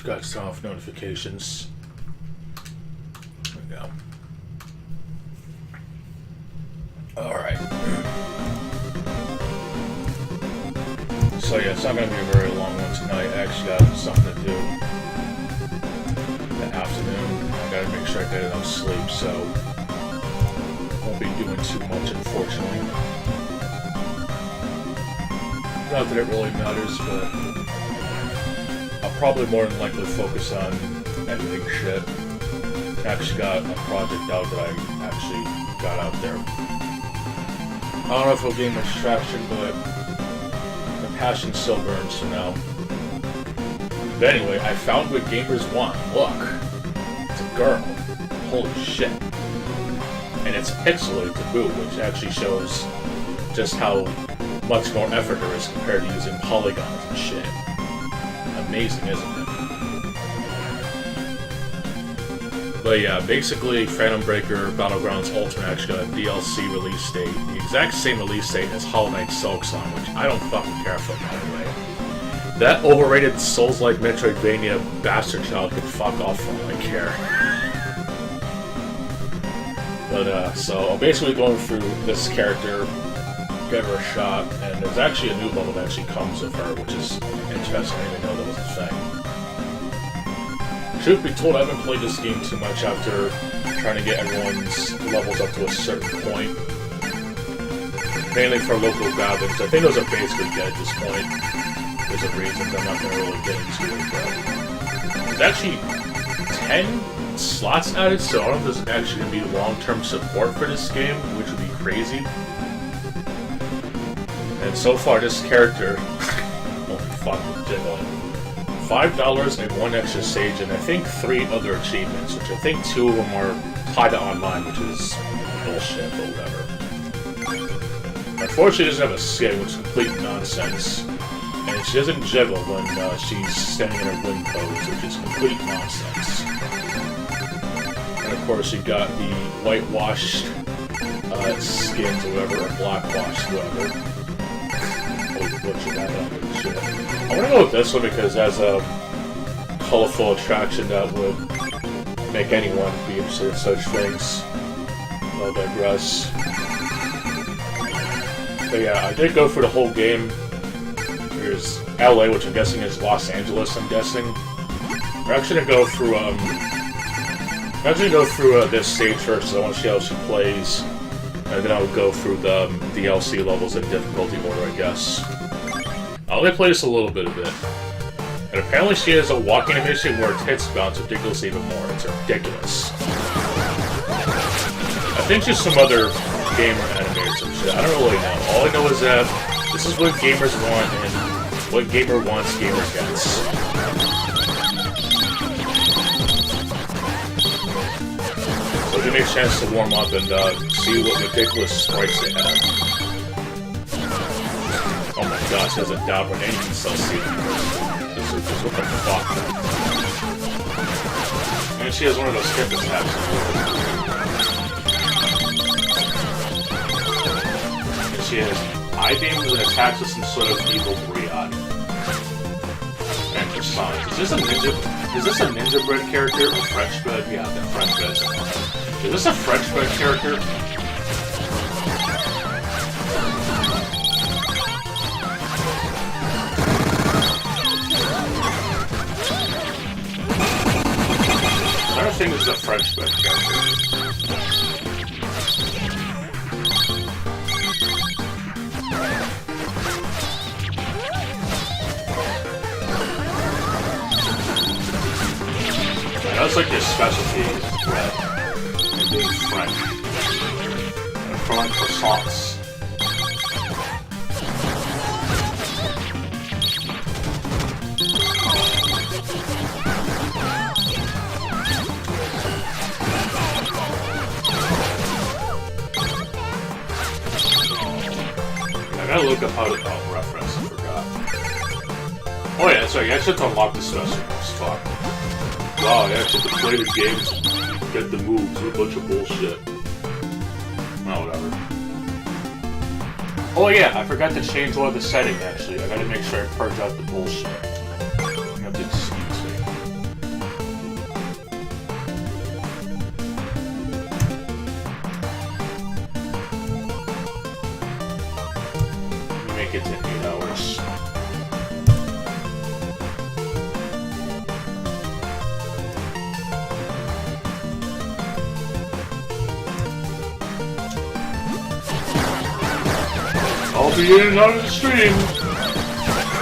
Forgot to turn off notifications. There we go. Alright. So yeah, it's not going to be a very long one tonight. I actually got something to do in the afternoon. I got to make sure I get enough sleep, so won't be doing too much, unfortunately. Not that it really matters, but I'll probably more than likely focus on editing shit. I actually got a project out that I actually got out there. I don't know if it'll gain much traction, but the passion still burns for now. But anyway, I found what gamers want. Look, it's a girl. Holy shit. And it's pixelated to boot, which actually shows just how much more effort there is compared to using polygons and shit. Amazing, isn't it? But yeah, basically, Phantom Breaker Battlegrounds Ultimate actually got a DLC release date. The exact same release date as Hollow Knight Silksong, which I don't fucking care for, by the way. That overrated Souls-like Metroidvania bastard child can fuck off for all I care. But, so I'm basically going through this character, give her a shot, and there's actually a new level that actually comes with her, which is interesting. I didn't even know that was a thing. Truth be told, I haven't played this game too much after trying to get everyone's levels up to a certain point. Mainly for local gatherings. I think those are basically dead at this point. There's a reason I'm not going to really get into it, but there's actually 10 slots added, so I don't know if there's actually going to be long-term support for this game, which would be crazy. And so far, this character, holy fuck, with jiggling. $5 and 1 extra stage, and I think 3 other achievements, which I think 2 of them are tied to online, which is bullshit, but whatever. Unfortunately, it doesn't have a skin, which is complete nonsense. And she doesn't jiggle when she's standing in her wind pose, which is complete nonsense. And of course, you got the whitewashed skins or whatever, or blackwashed, whatever. Butchered that up and shit. I want to go with this one because it has a colorful attraction that would make anyone be interested in such things. I'll digress. But yeah, I did go through the whole game. Here's LA, which I'm guessing is Los Angeles, I'm guessing. We're actually gonna go through, this stage first, so I want to see how she plays. And then I'll go through the DLC levels in difficulty order, I guess. I only played this a little bit of it. And apparently she has a walking animation where its hits bounce ridiculously even more. It's ridiculous. I think she's some other gamer animator or some shit. I don't really know. All I know is that this is what gamers want, and what gamer wants, gamer gets. So give me a chance to warm up and see what ridiculous sprites they have. Oh my gosh, there's a doubt when anything's so seen. This is what the fuck. And she has one of those skip attacks. And she has eye beams and attacks with some sort of evil Briad. And her sonic. Is this a ninja bread character or French bread? Yeah, the French bread. Is this a French bread character? I don't think this is a French bread character. That's like your specialty, bread. And being French. And throwing croissants. I gotta look up how to reference, I forgot. Oh yeah, that's right, you actually have to unlock the special moves, fuck. Wow, I actually have to play the game to get the moves, a bunch of bullshit. Oh, whatever. Oh yeah, I forgot to change one of the settings actually. I gotta make sure I purge out the bullshit. You have to excuse me. it to 8 hours. I'll be in on the stream!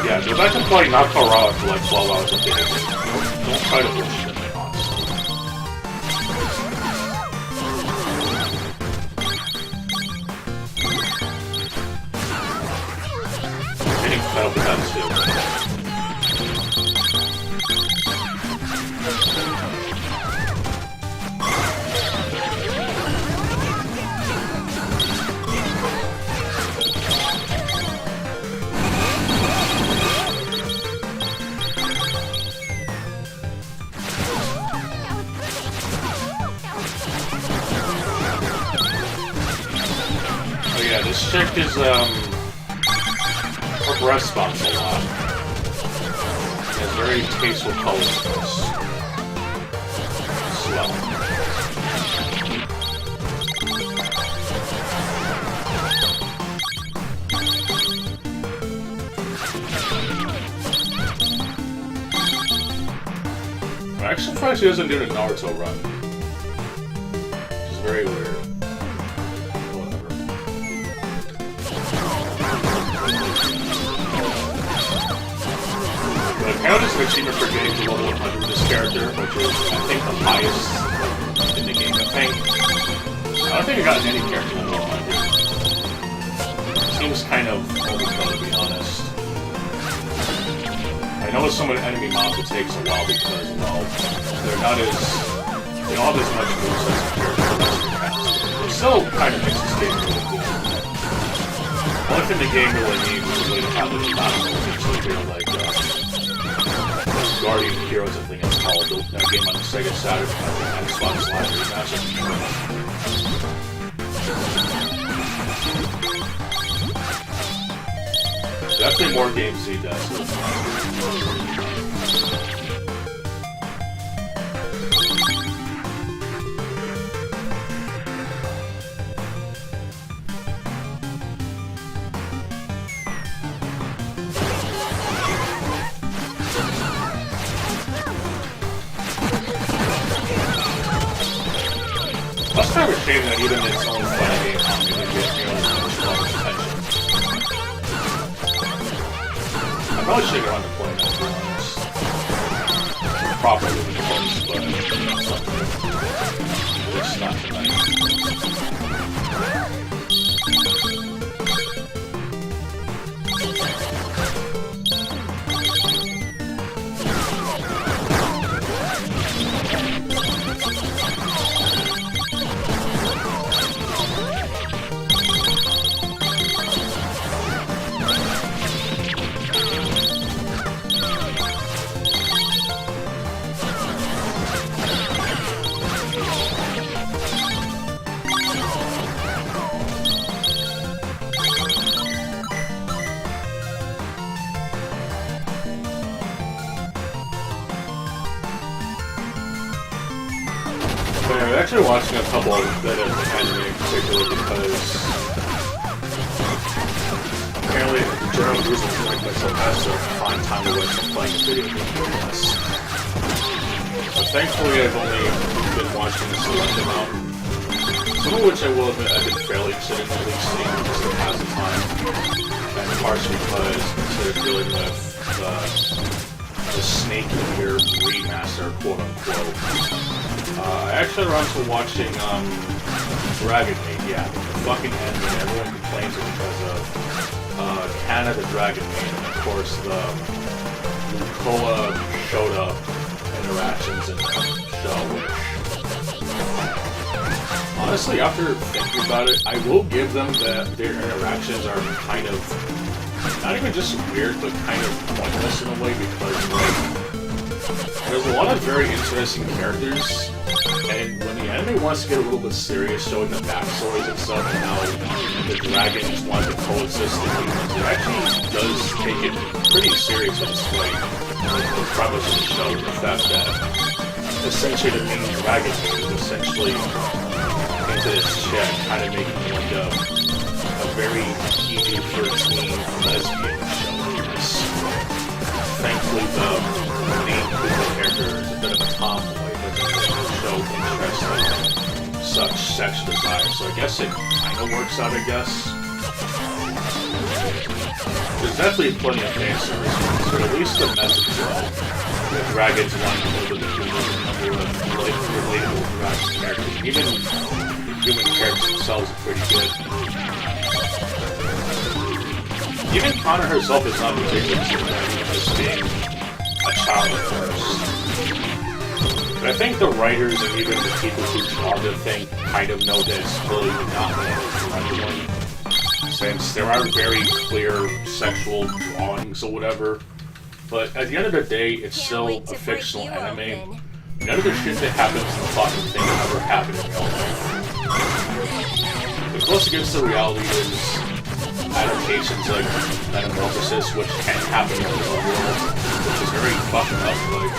Yeah, go back and play not far out for like 12 hours a day. Don't try to bullshit me, honestly. I'm getting fed up with that too. This chick is, her breast spots a lot. She has very tasteful colors for us. Slow. I'm actually surprised she doesn't do the Naruto run. Which is very weird. Apparently there's an achievement for getting to level 100 with this character, which is, I think, the highest in the game. I don't think I've gotten any character level 100. Seems kind of overkill, to be honest. I know with some of the enemy mobs it takes a while because, well, they don't have as much moveset as characters. It still kind of makes this game really cool. The only thing the game really needs is a way to have it in battle moves, so they're like, Guardian Heroes, I think it's called, that game on the Sega Saturn, and Xbox Live Remastered. Definitely more games he does. That's kind of a shame that even its own fighting game can't really get as much attention. I probably should get on to playing that, to be honest. Properly with the points, but it's not tonight. I'm actually watching a couple that of anime in particular because apparently the general reason like myself has to find time to waste playing video games. But thankfully I've only been watching a select amount, some of which I will admit I've been fairly interested in at least seeing just to pass the time, and partially because instead of dealing with the Snake Eater remaster, quote unquote. I actually around to watching Dragon Maid, yeah, the fucking anime everyone complains it because of Kana the Dragon Maid, and of course the Lukoa Shota interactions in the show, which honestly, after thinking about it, I will give them that their interactions are kind of not even just weird, but kind of pointless in a way because like there's a lot of very interesting characters, and when the anime wants to get a little bit serious, showing the backstories and stuff, and how the dragons want to coexist with humans, it actually does take it pretty serious in its way. The premise of the show, the fact that essentially the main dragon is essentially into this chick, kind of making like a very PG-13 lesbian show. Thankfully, the main female character is a bit of a tomboy, but doesn't show interest in such sexual desire. So I guess it kind of works out, I guess. There's definitely plenty of fan service, but at least the message well. The Dragons want to know the humor and relatable Dragon characters. Even the human characters themselves are pretty good. Even Kana herself is not ridiculous in that, just being a child at first. But I think the writers and even the people who draw the thing kind of know that it's really not meant for everyone. Since there are very clear sexual drawings or whatever. But at the end of the day, it's still a fictional anime. None of the shit that happens in the fucking thing ever happened in real life. The close against the reality is adaptations like Metamorphosis, which can happen in the real world, which is very fucking up. Like,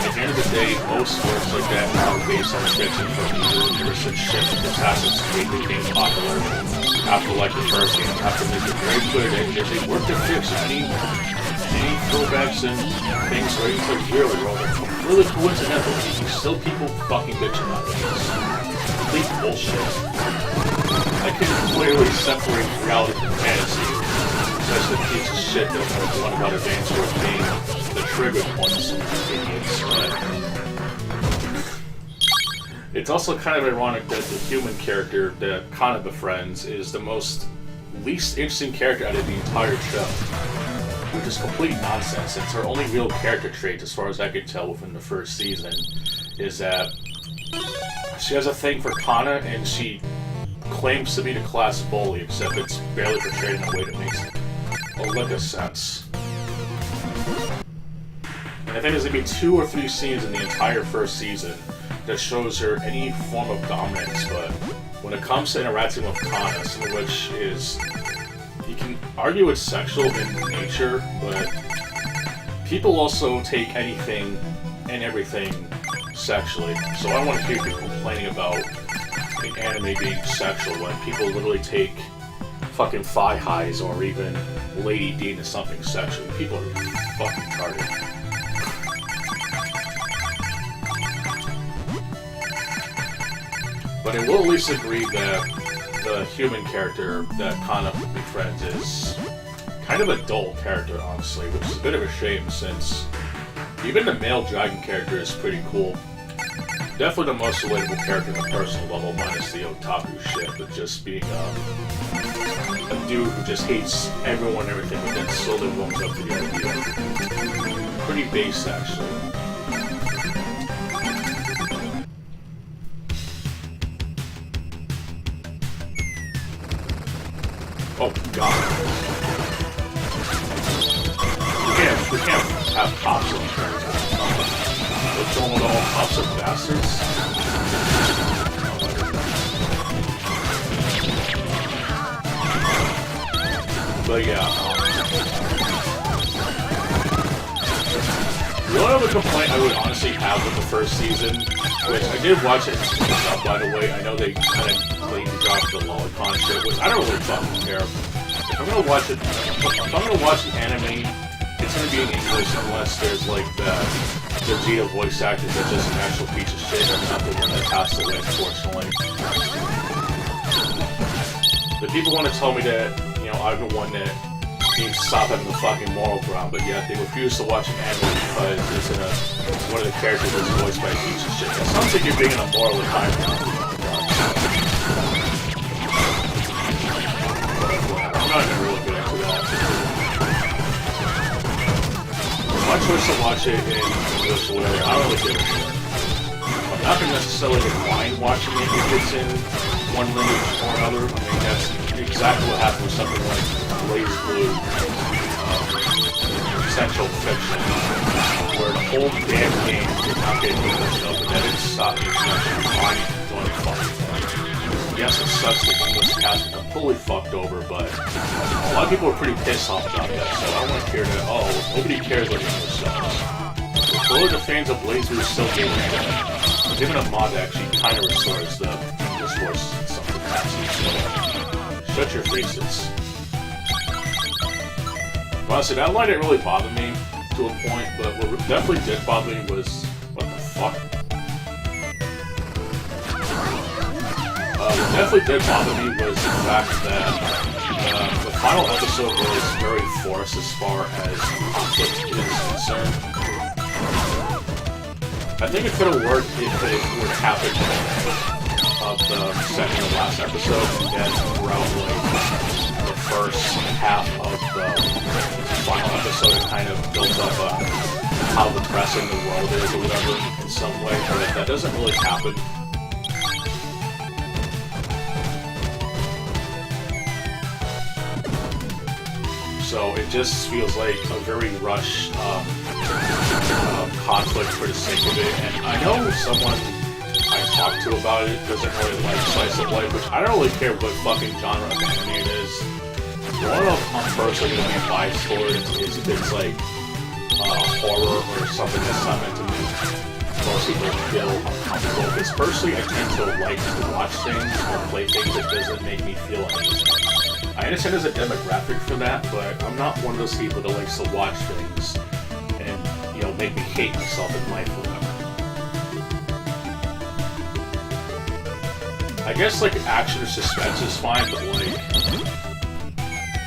at the end of the day, most works like that are based on fiction from the universe and shit that just hasn't became popular after like the first game. After making it very clear that if they work to fix any throwbacks and things where it's like really wrong, really coincidental, still people fucking bitching about it. It's complete bullshit. I can clearly separate reality from fantasy. Such a piece of shit that one about Advance Wars being the trigger point of some idiots, but it's also kind of ironic that the human character that Kana befriends is the least interesting character out of the entire show. Which is complete nonsense, since her only real character trait, as far as I could tell within the first season, is that she has a thing for Kana, and she claims to be the class bully, except it's barely portrayed in a way that makes a lick of sense. And I think there's going to be 2 or 3 scenes in the entire first season that shows her any form of dominance, but when it comes to interacting with Kana, some of which is... You can argue it's sexual in nature, but people also take anything and everything sexually. So I don't want to hear people complaining about an anime being sexual when people literally take fucking thigh highs or even Lady D into something sexual. People are fucking retarded. But I will at least agree that the human character that Kana befriends is kind of a dull character, honestly, which is a bit of a shame since even the male dragon character is pretty cool. Definitely the most relatable character on a personal level, minus the otaku shit, but just being a dude who just hates everyone and everything, but then slowly warms up to the idea. Pretty base, actually. Oh god. We can't have cops in here. What's going on with all cops and bastards? But yeah, the only other complaint I would honestly have with the first season, which I did watch it by the way, I know they kind of blatantly dropped the lolicon shit, which I don't really fucking care. If I'm gonna watch the anime, it's gonna be in English unless there's like the Vegeta voice actor that's just an actual piece of shit or not the one that passed away, unfortunately. The people want to tell me that, you know, I'm the one that needs to stop having the fucking moral ground, but yet they refuse to watch an anime because it's one of the characters that's voiced by a piece of shit. It sounds like you're being in a morally high ground. I'm not even really good into that. My choice to watch it in English or whatever, I don't really give a shit. I'm not gonna necessarily mind watching it if it's in one language or another. I mean, that's exactly what happened with something like Blaze Blue, Essential Fiction, where the whole damn game did not get English though, but that didn't stop me from actually finding and doing the fucking thing. Yes, it sucks that English cast is completely fucked over, but a lot of people are pretty pissed off about that, so I don't want to hear that, oh, nobody cares what English sucks. Clearly the fans of Blaze Blue still gave it a given a mod that actually kind of restores the English voice in some capacity, so Shut your faces. Honestly, that line didn't really bother me to a point, but what definitely did bother me was... What the fuck? What definitely did bother me was the fact that the final episode was very forced as far as conflict is concerned. I think it could have worked if it would have happened of the second to last episode, and then throughout like the first half of the final episode it kind of built up how depressing the world is or whatever in some way, but that doesn't really happen. So it just feels like a very rushed conflict for the sake of it. And I know someone I talked to about it doesn't really like slice of life, which I don't really care what fucking genre of anime it is. The one I'm personally going to be biased for is if it's like horror or something that's not meant to make most people feel uncomfortable. Because personally I tend to like to watch things or play things that doesn't make me feel uneasy. I understand there's a demographic for that, but I'm not one of those people that likes to watch things and, you know, make me hate myself in life or whatever. I guess, like, action or suspense is fine, but, like,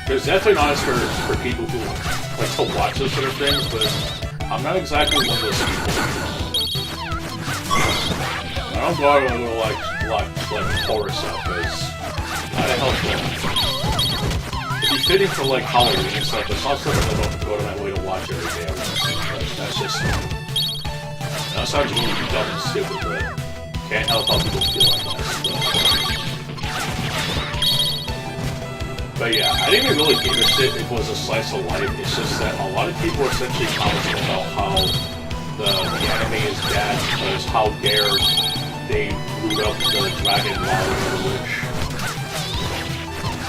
there's definitely not as for people who like to watch those sort of things, but I'm not exactly one of those people. I don't go out and go like horror stuff, because how the hell it'd be fitting for like Halloween and stuff, but it's not something I don't go to my way to watch every day. That's just... That sounds really dumb and stupid, but can't help how people feel like that stuff. But yeah, I didn't even really give a shit if it was a slice of life. It's just that a lot of people are essentially commenting about how the anime is bad because how dare they root up the dragon while in the witch.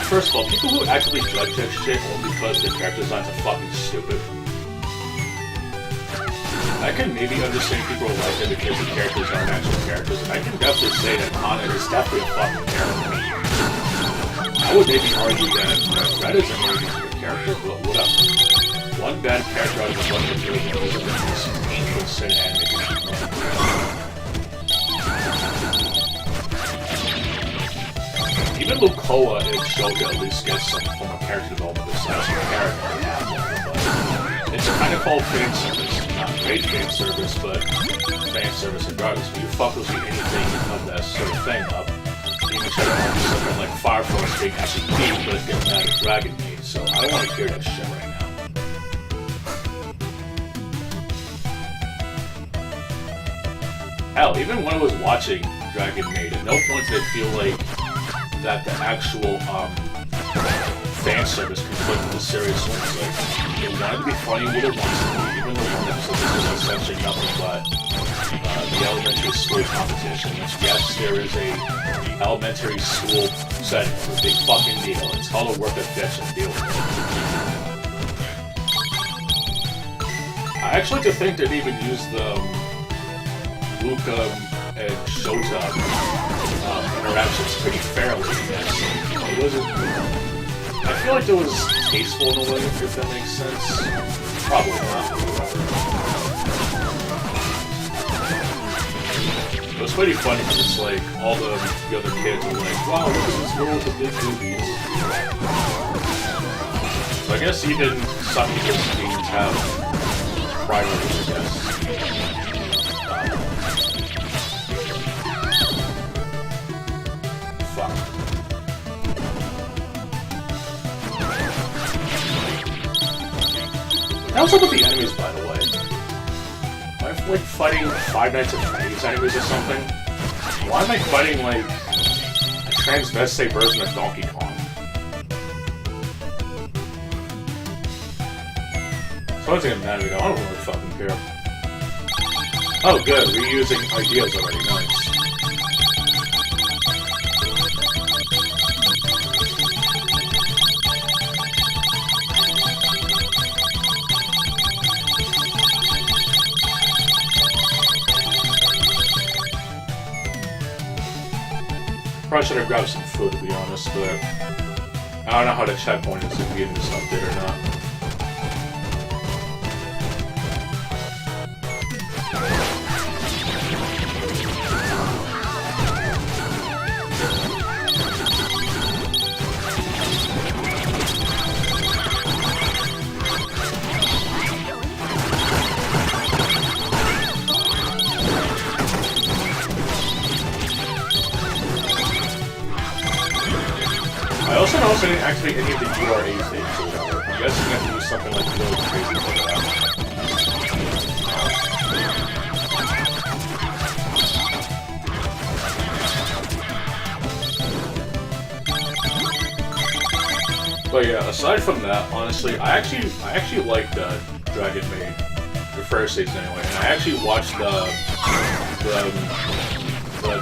First of all, people who actively judge that shit only because the character designs are fucking stupid. I can maybe understand people like it because the characters aren't actual characters, and I can definitely say that Kana is definitely a fucking character. I would maybe argue that Red isn't really a good character, but whatever. One bad character out of a bunch of good ones isn't the most painful sin anime. Even Lukoa in Shoga at least gets some form of character development besides the character. It's kind of called fan service. Not great fan service, but fan service regardless. But you fuck with anything of that sort of thing up. Even try to argue something like Fire Force being actually deep, but it's getting mad at Dragon Maid, so I don't want to hear that shit right now. Hell, even when I was watching Dragon Maid, at no point did I feel like that the actual fan service conflict with the serious ones. Like, it wanted to be funny what it wants to be, even though one episode was essentially nothing but the elementary school competition, which yes, there is a elementary school setting. It's a big fucking deal. It's called a work of bitch and deal with it. I actually like to think they'd even use the Luca and Shota interactions pretty fairly. Yes. It wasn't... I feel like it was tasteful in a way, if that makes sense. Probably not. It was pretty funny because it's like all the other kids were like, wow, look at this girl with the big boobies. So I guess even some people's teams have priorities, I guess. Fuck. What's up with the enemies, by the way? Am I like fighting Five Nights at Freddy's enemies or something? Why am I fighting like a transvestite version of Donkey Kong? So I was getting mad at it. I don't really fucking care. Oh, good. Reusing ideas already. Nice. Probably should have grabbed some food, to be honest, but I don't know how the checkpoint is if being disrupted or not. I also noticed I didn't activate any of the URA things or whatever. I'm guessing I have to do something like really crazy for that. But yeah, aside from that, honestly, I actually like Dragon Maid, the first season anyway, and I actually watched the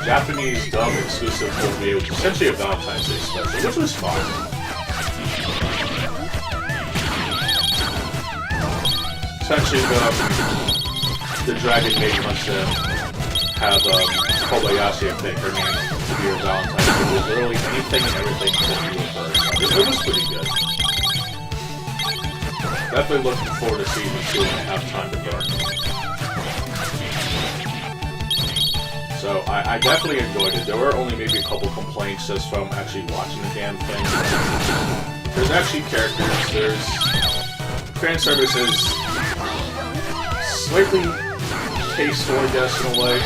Japanese dub exclusive movie, which was essentially a Valentine's Day special, which was fun. Essentially, the Dragon Maid must have Kobayashi, I think, her name, to be her Valentine. It was literally anything and everything to do with her. It was pretty good. Definitely looking forward to season 2 when I have time to burn. So I definitely enjoyed it. There were only maybe a couple complaints just from actually watching the damn thing. There's actually characters, there's fan services, slightly tasteful, I guess, in a way.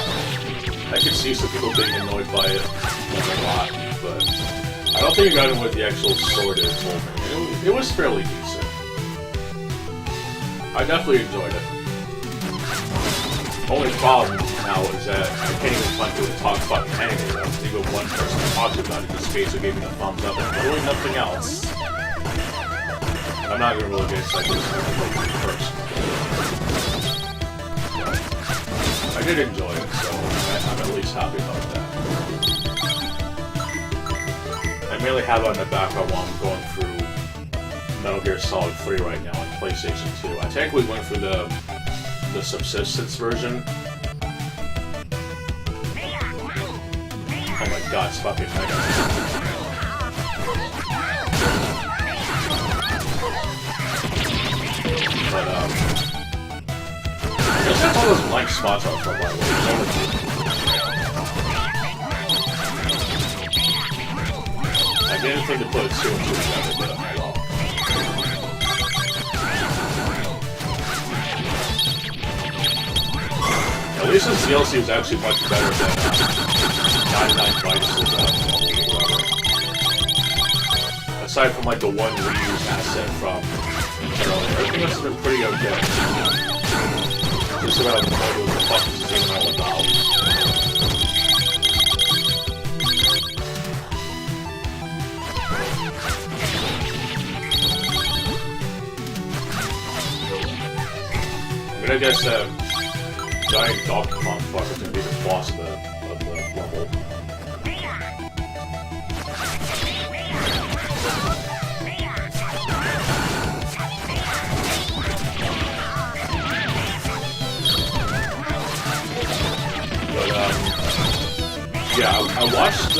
I could see some people being annoyed by it a lot, but I don't think it got in with the actual sorted moment. It was fairly decent. I definitely enjoyed it. Only problem now is that I can't even find people to talk fucking anime about it. Even one person talked about it just basically gave me the thumbs up and really nothing else. I'm not gonna really get excited first. I did enjoy it, so I'm at least happy about that. I mainly have it on the background while I'm going through Metal Gear Solid 3 right now on PlayStation 2. I technically went through the Subsistence version. Oh my god, it's fucking mega. But, just have all those blank spots out for a while. I didn't think to put 2 and 2 together, but well. At least this DLC is actually much better than 99 Vices aside from like the one reused asset from earlier. Everything else has been pretty okay. Just about what the fuck is this even all about. I mean, I guess giant Donkey Kong fucker is gonna be the boss of the level. But yeah, I watched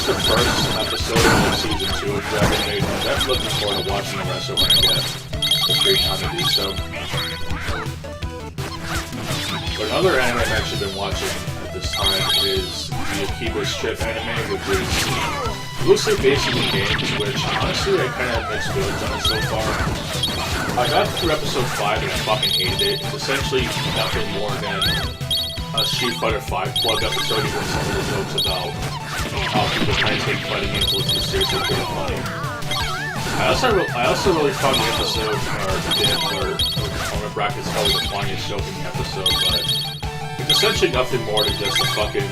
the first episode of season 2 of Dragon Maid, and I'm definitely looking forward to watching the rest of it when I get the free time to do so. But another anime I've actually been watching at this time is the Akiba Strip anime, which is loosely based on the games, which honestly I kind of have mixed feelings on it so far. I got through episode 5 and I fucking hated it. It's essentially nothing more than a Street Fighter 5 plug episode, even some of the jokes about how people kind of take fighting games a little too seriously, pretty funny. I also really found the episode, or the brackets probably the funniest joke in the episode, but it's essentially nothing more than just a fucking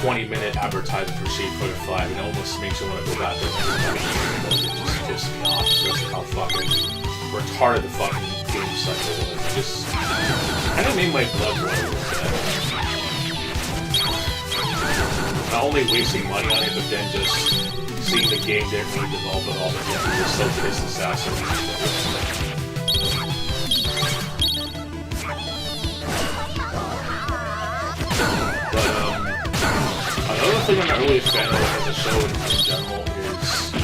20-minute advertisement for Street Fighter 5, and it almost makes you want to go back to it. It just pissed me off, just how fucking retarded the fucking game cycle was. It just kind of made my blood boil with that. Not only wasting money on it, but then just seeing the game didn't really develop at all, but yeah, we were so pissed and sassy. But, another thing I'm not really a fan of as a show in general is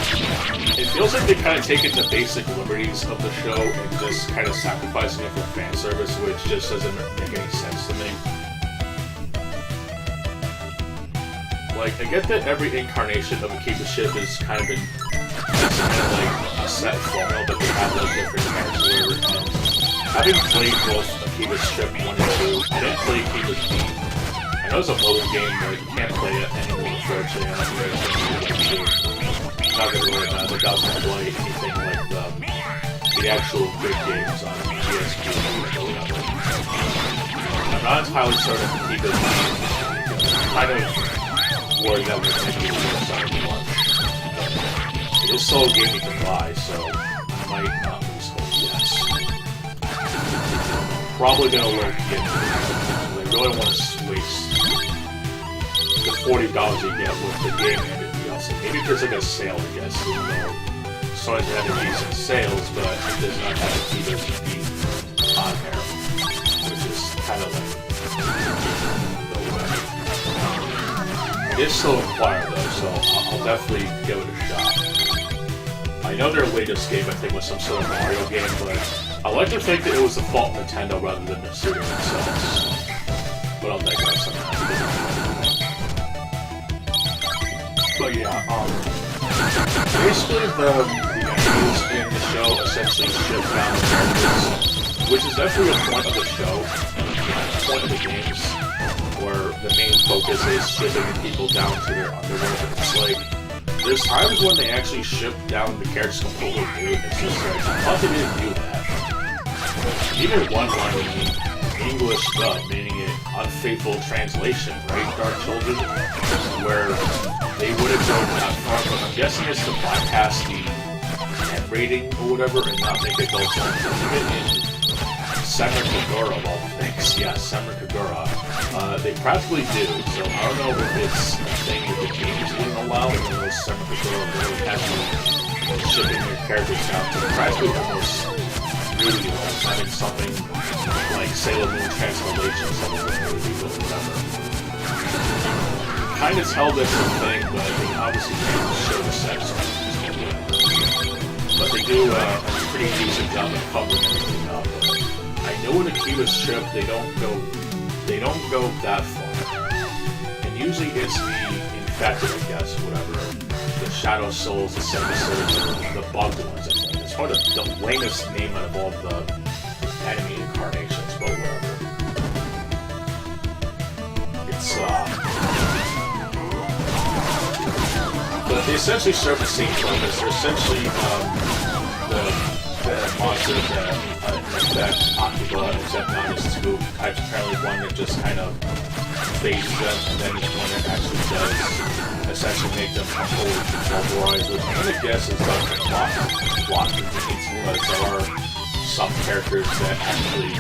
feels like they kind of taken the basic liberties of the show and just kind of sacrificing it for fan service, which just doesn't make any sense to me. Like, I get that every incarnation of Akiba's ship is kind of like a set formula, but they have like different characters. And having played both Akiba's ship 1 and 2, I didn't play Akiba's Beat. I know it's a mobile game, but you can't play it anymore virtually unless you're not gonna really that doesn't play anything like the actual good games on PSP or whatever. I'm not entirely certain if Akiba's Beat kind of worried that we're going to be worse on the launch. It is still a game you can buy, so I might not lose hope yet. Probably going to look in. I really want to waste the $40 you get with the game and the DLC. Maybe if there's like a sale, I guess, even though Sony's having decent sales, but it does not have a Akiba's Beat on there, which is kind of like it is still required though, so I'll definitely give it a shot. I know their latest game, I think, was some sort of Mario game, but I like to think that it was the fault of Nintendo rather than the studio themselves. But I'll digress on that. But yeah, basically the enemies in the show essentially ship down the characters, which is definitely a point of the show, a point of the games, where the main focus is shipping people down to their underworld. It's like, there's times when they actually ship down the characters completely new, and it's just like, I thought they didn't do that. Even one line would mean English dub, meaning an unfaithful translation, right, Dark Children? Where they wouldn't go that far, but I'm guessing it's to bypass the net rating or whatever and not make adults even in Senran Kagura, of all things. Yeah, Senran Kagura. They practically do, so I don't know if it's a thing that the games wouldn't allow, and then those Senran Kagura really have you shipping your characters down to practically almost really almost having something like Sailor Moon Transformations of the movie or whatever. Kind of tell that's a thing, but they obviously can't show the sex. But they do a pretty decent job of covering everything up. I know in Akiba's ship they don't go that far. And usually it's the infected, I guess, whatever. The Shadow Souls, the Symbiotes, the bugged ones, I think. It's probably the lamest name out of all the enemy incarnations, but whatever. It's but they essentially serve the same purpose. They're essentially the monsters that infect Akiba, except not as two types. Apparently one that just kind of fades them, and then one that actually does essentially make them completely pulverized, which I'm going to guess is like block the needs, because there are some characters that actually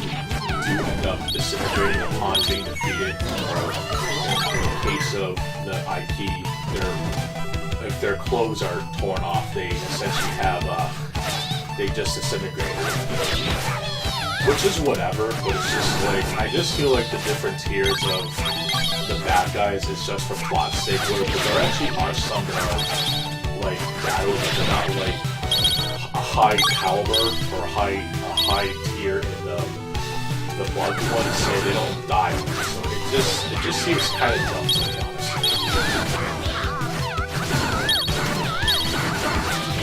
do end up disintegrating upon being defeated, or in the case of the IP, if their clothes are torn off, they essentially have, they just disintegrate. Which is whatever, but it's just like, I just feel like the different tiers of the bad guys is just for plot's sake, where there actually are some that are, like, battles, but they're not, like, a high caliber or a high tier in the blood ones, so they don't die. So it just seems kind of dumb, to be honest.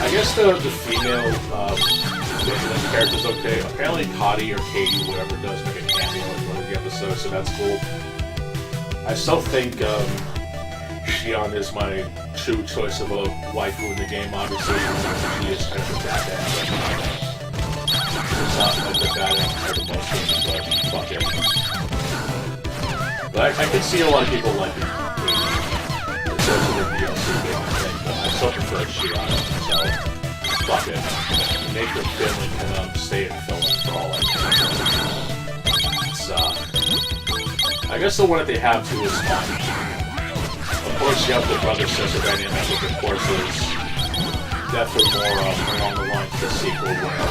I guess the female the character's okay. Apparently Cotty or Katie, whatever, does make a cameo in one of the episodes, so that's cool. I still think Shion is my true choice of a waifu in the game, obviously. She is kind of a bad end. It's not like the bad end for the most games, but fuck it. But I can see a lot of people liking Katie. It's also the DLC game, I think, but I still prefer Shion, so fuck it. Make your family can stay and film it for all I can. It's, I guess the one that they have too is fun. Of course, you have the brother-sister dynamic, which of course is definitely more along the lines of the sequel, where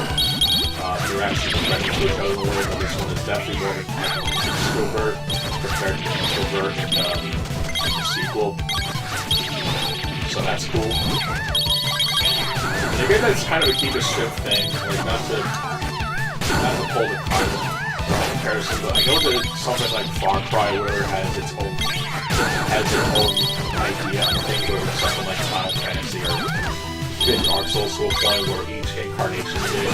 you're actually defending each other in the way, but this one is definitely more extrovert compared to introvert in the sequel. So that's cool. And again, that's kind of a keep a strip thing, like not to pull the card comparison, but I know that something like Far Cry where it has its own idea and thing, where something like Final Fantasy or even Dark Souls to a point where each incarnation did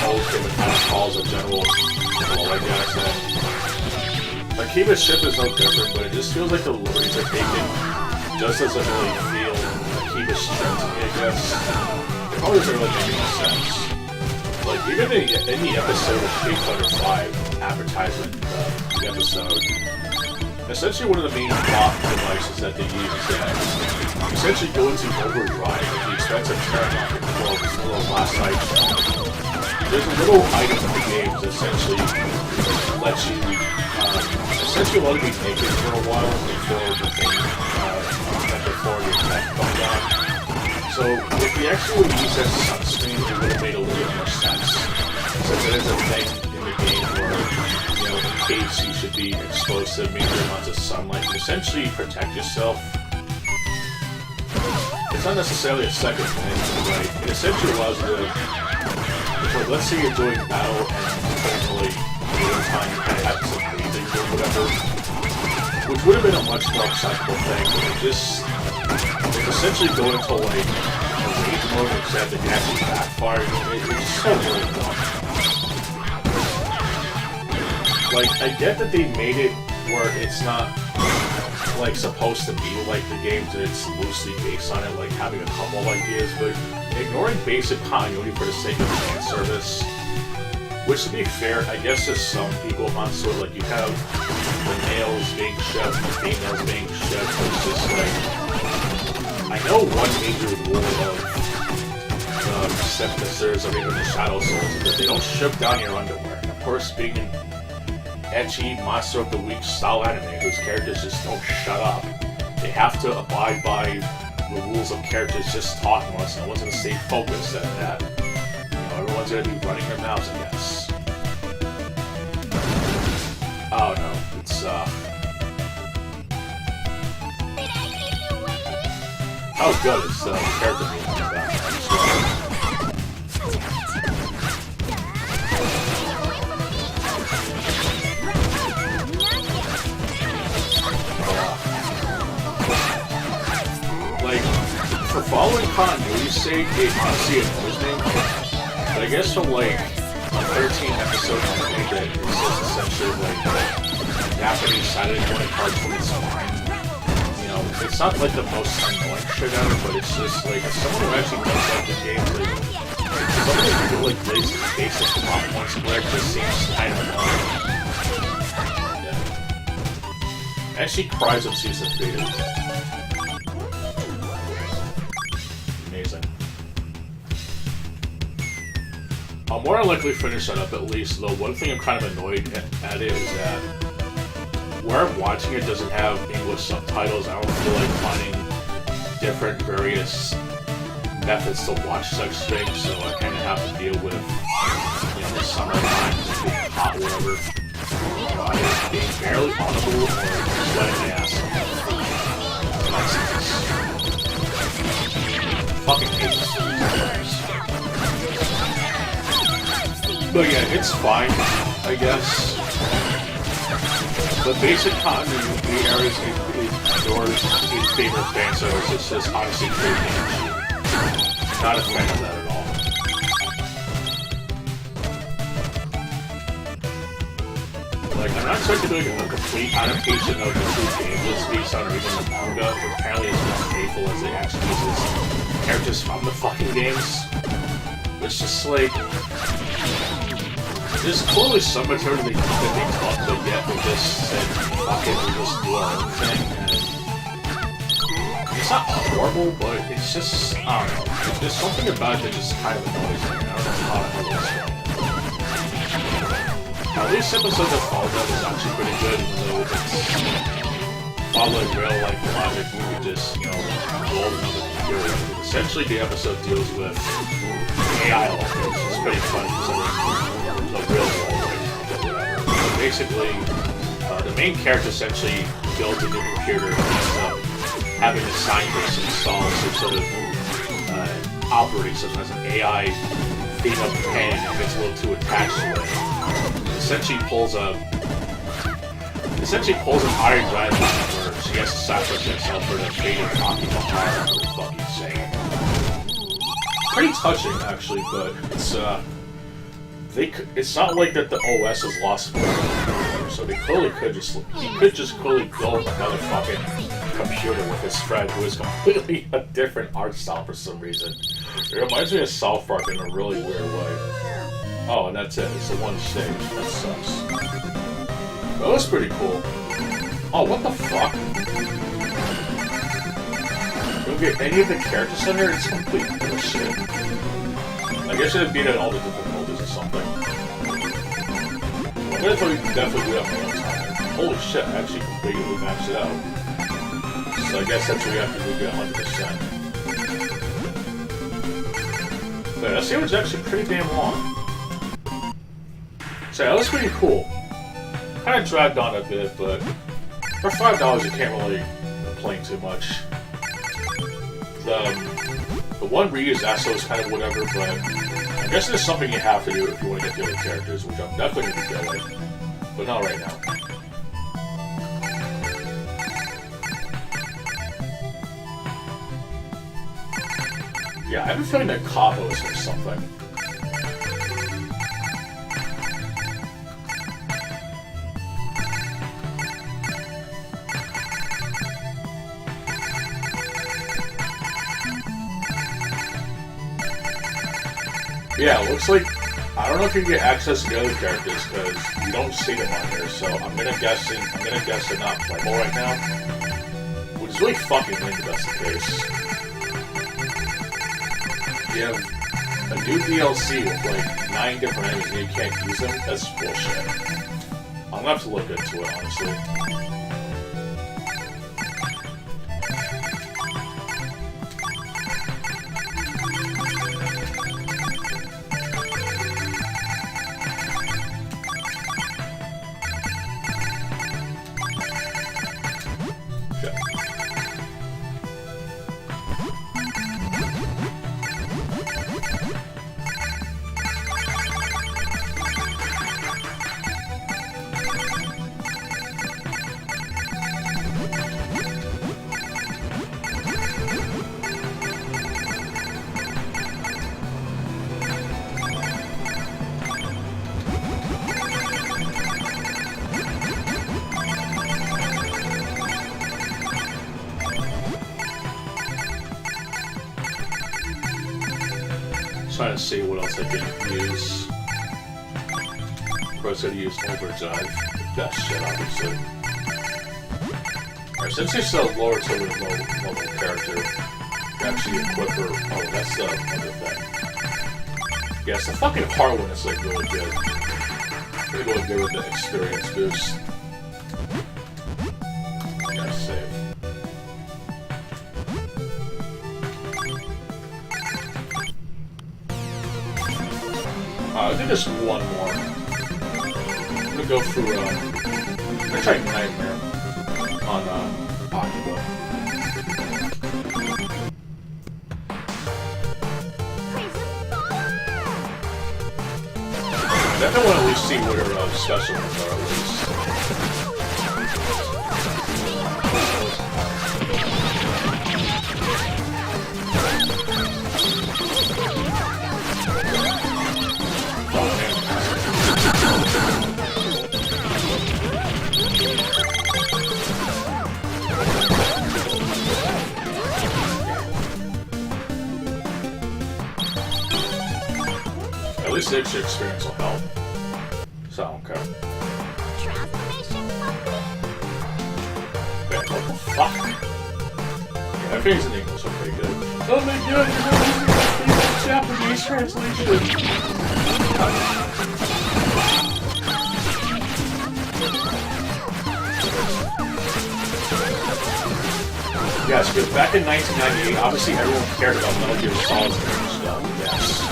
holds different kind of calls a general I guess. Like Kiba's ship is no different, but it just feels like the liberties are taken just doesn't really feel like Kiba's strength to me, I guess. It probably doesn't really make any sense. Like, even in the episode of Street Fighter 5 advertisement, the episode, essentially one of the main plot devices that they use is that essentially go into overdrive at the expense of turning off the controls. It's a little last night show. There's a little item in the game that essentially lets you, essentially let it be naked for a while before the thing, before the attack comes on. So, if we actually use that sunscreen, it would have made a little bit more sense. Since it is a thing in the game where, you know, in case you should be exposed to major amounts of sunlight, you essentially protect yourself. It's not necessarily a second thing, right? It essentially allows you to, like, let's say you're doing battle and totally, in time, you kind of have some breathing or whatever, which would have been a much more acceptable thing, but it just, it's essentially going to, like, a rage mode except that you actually backfire. It's so really dumb. Like, I get that they made it where it's not, like, supposed to be like the games that it's loosely based on it, like having a couple of ideas, but ignoring basic continuity for the sake of fan service, which to be fair, I guess to some people on sort of like you have the males being shipped, the females being shipped, it's just like, I know one major rule of the Stepsisters or even the Shadow Souls is that they don't ship down your underwear. And of course, being an ecchi Monster of the Week style anime whose characters just don't shut up, they have to abide by the rules of characters just talking once, no one's going to stay focused at that. You know, everyone's going to be running their mouths, I guess. Oh no, it's how good is character being like that? Like, for following continuity's sake, it honestly annoys me. But I guess from like a 13 episode anime that is just essentially like Japanese Saturday morning cartoon is fine. You know, it's not like the most annoying shit ever, but it's just like someone who actually knows like the game, like someone who can like basic plot points where it just seems kind of annoying. Yeah. And she cries up season 3. I'll more than likely finish that up at least, though one thing I'm kind of annoyed at it is that where I'm watching it doesn't have English subtitles. I don't feel like finding different various methods to watch such things, so I kind of have to deal with, you know, the summertime, just being hot, whatever. You know, either being barely audible or sweating my ass off. Fucking hate this. But yeah, it's fine, I guess. The basic continuity areas ignores in favor of fan service. It's just honestly creepy. Not a fan of that at all. Like, I'm not expecting to do a complete adaptation of the two games that's based on or even the manga, but apparently it's more faithful as they actually use characters from the fucking games. It's just like, there's clearly some material that they thought to get, but just said, fuck it, we'll just do our own thing, and it's not horrible, but it's just, I don't know, there's something about it that just kind of annoys me, I don't know how to explain it. At least episode of Fall Dead is actually pretty good, even though it's following real life logic, we could just, you know, roll another computer. Essentially, the episode deals with AI, which is pretty funny, the real world right now. But basically, the main character essentially builds a new computer and ends up having a scientist install some sort of operating system as an AI female companion and gets a little too attached to it. Essentially pulls an iron drive where she has to sacrifice herself for the fate of Taki Mahara. Really fucking saying. Pretty touching, actually, but it's not like that the OS is lost forever, so they clearly could just clearly build another fucking computer with his friend who is completely a different art style for some reason. It reminds me of South Park in a really weird way. Oh, and that's it. It's the one stage. That sucks. That was pretty cool. Oh, what the fuck? Don't get any of the characters in here? It's complete bullshit. I guess I should have beat it all the difficulties or something. I'm gonna definitely do that my own time. Holy shit, I actually completely maxed it out. So I guess that's what we have to do to get 100%. But that scene was actually pretty damn long. So that was pretty cool. Kinda dragged on a bit, but for $5 you can't really complain too much. The one reuse asshole is kind of whatever, but I guess there's something you have to do if you want to get the other characters, which I'm definitely going to be doing, but not right now. Yeah, I have a feeling that Kaho is for something. Yeah, it looks like, I don't know if you can get access to the other characters because you don't see them on here, so I'm gonna guess they're not playable right now. Which is really fucking weird if that's the case. You have a new DLC with like 9 different enemies and you can't use them? That's bullshit. I'm gonna have to look into it, honestly. Trying to see what else I can use. Of course, I gotta use Overdrive. Best shit, obviously. Alright, since it's a lower to level character, you can actually equip her. Oh, that's the other thing. Yes, the fucking heart one is like really good. Really good with the experience boost. Gotta save. I'll do just one more. I'm gonna go through, I'm gonna try Nightmare on, Akiba. Definitely want to at least see what her, special ones are, at least. At least the extra experience will help. So, okay. Wait, what the fuck? Yeah, everything's in English, okay, good. Oh my god, you're not Japanese translation! Yes, because back in 1998, obviously everyone cared about Metal Gear Solid's stuff, yes.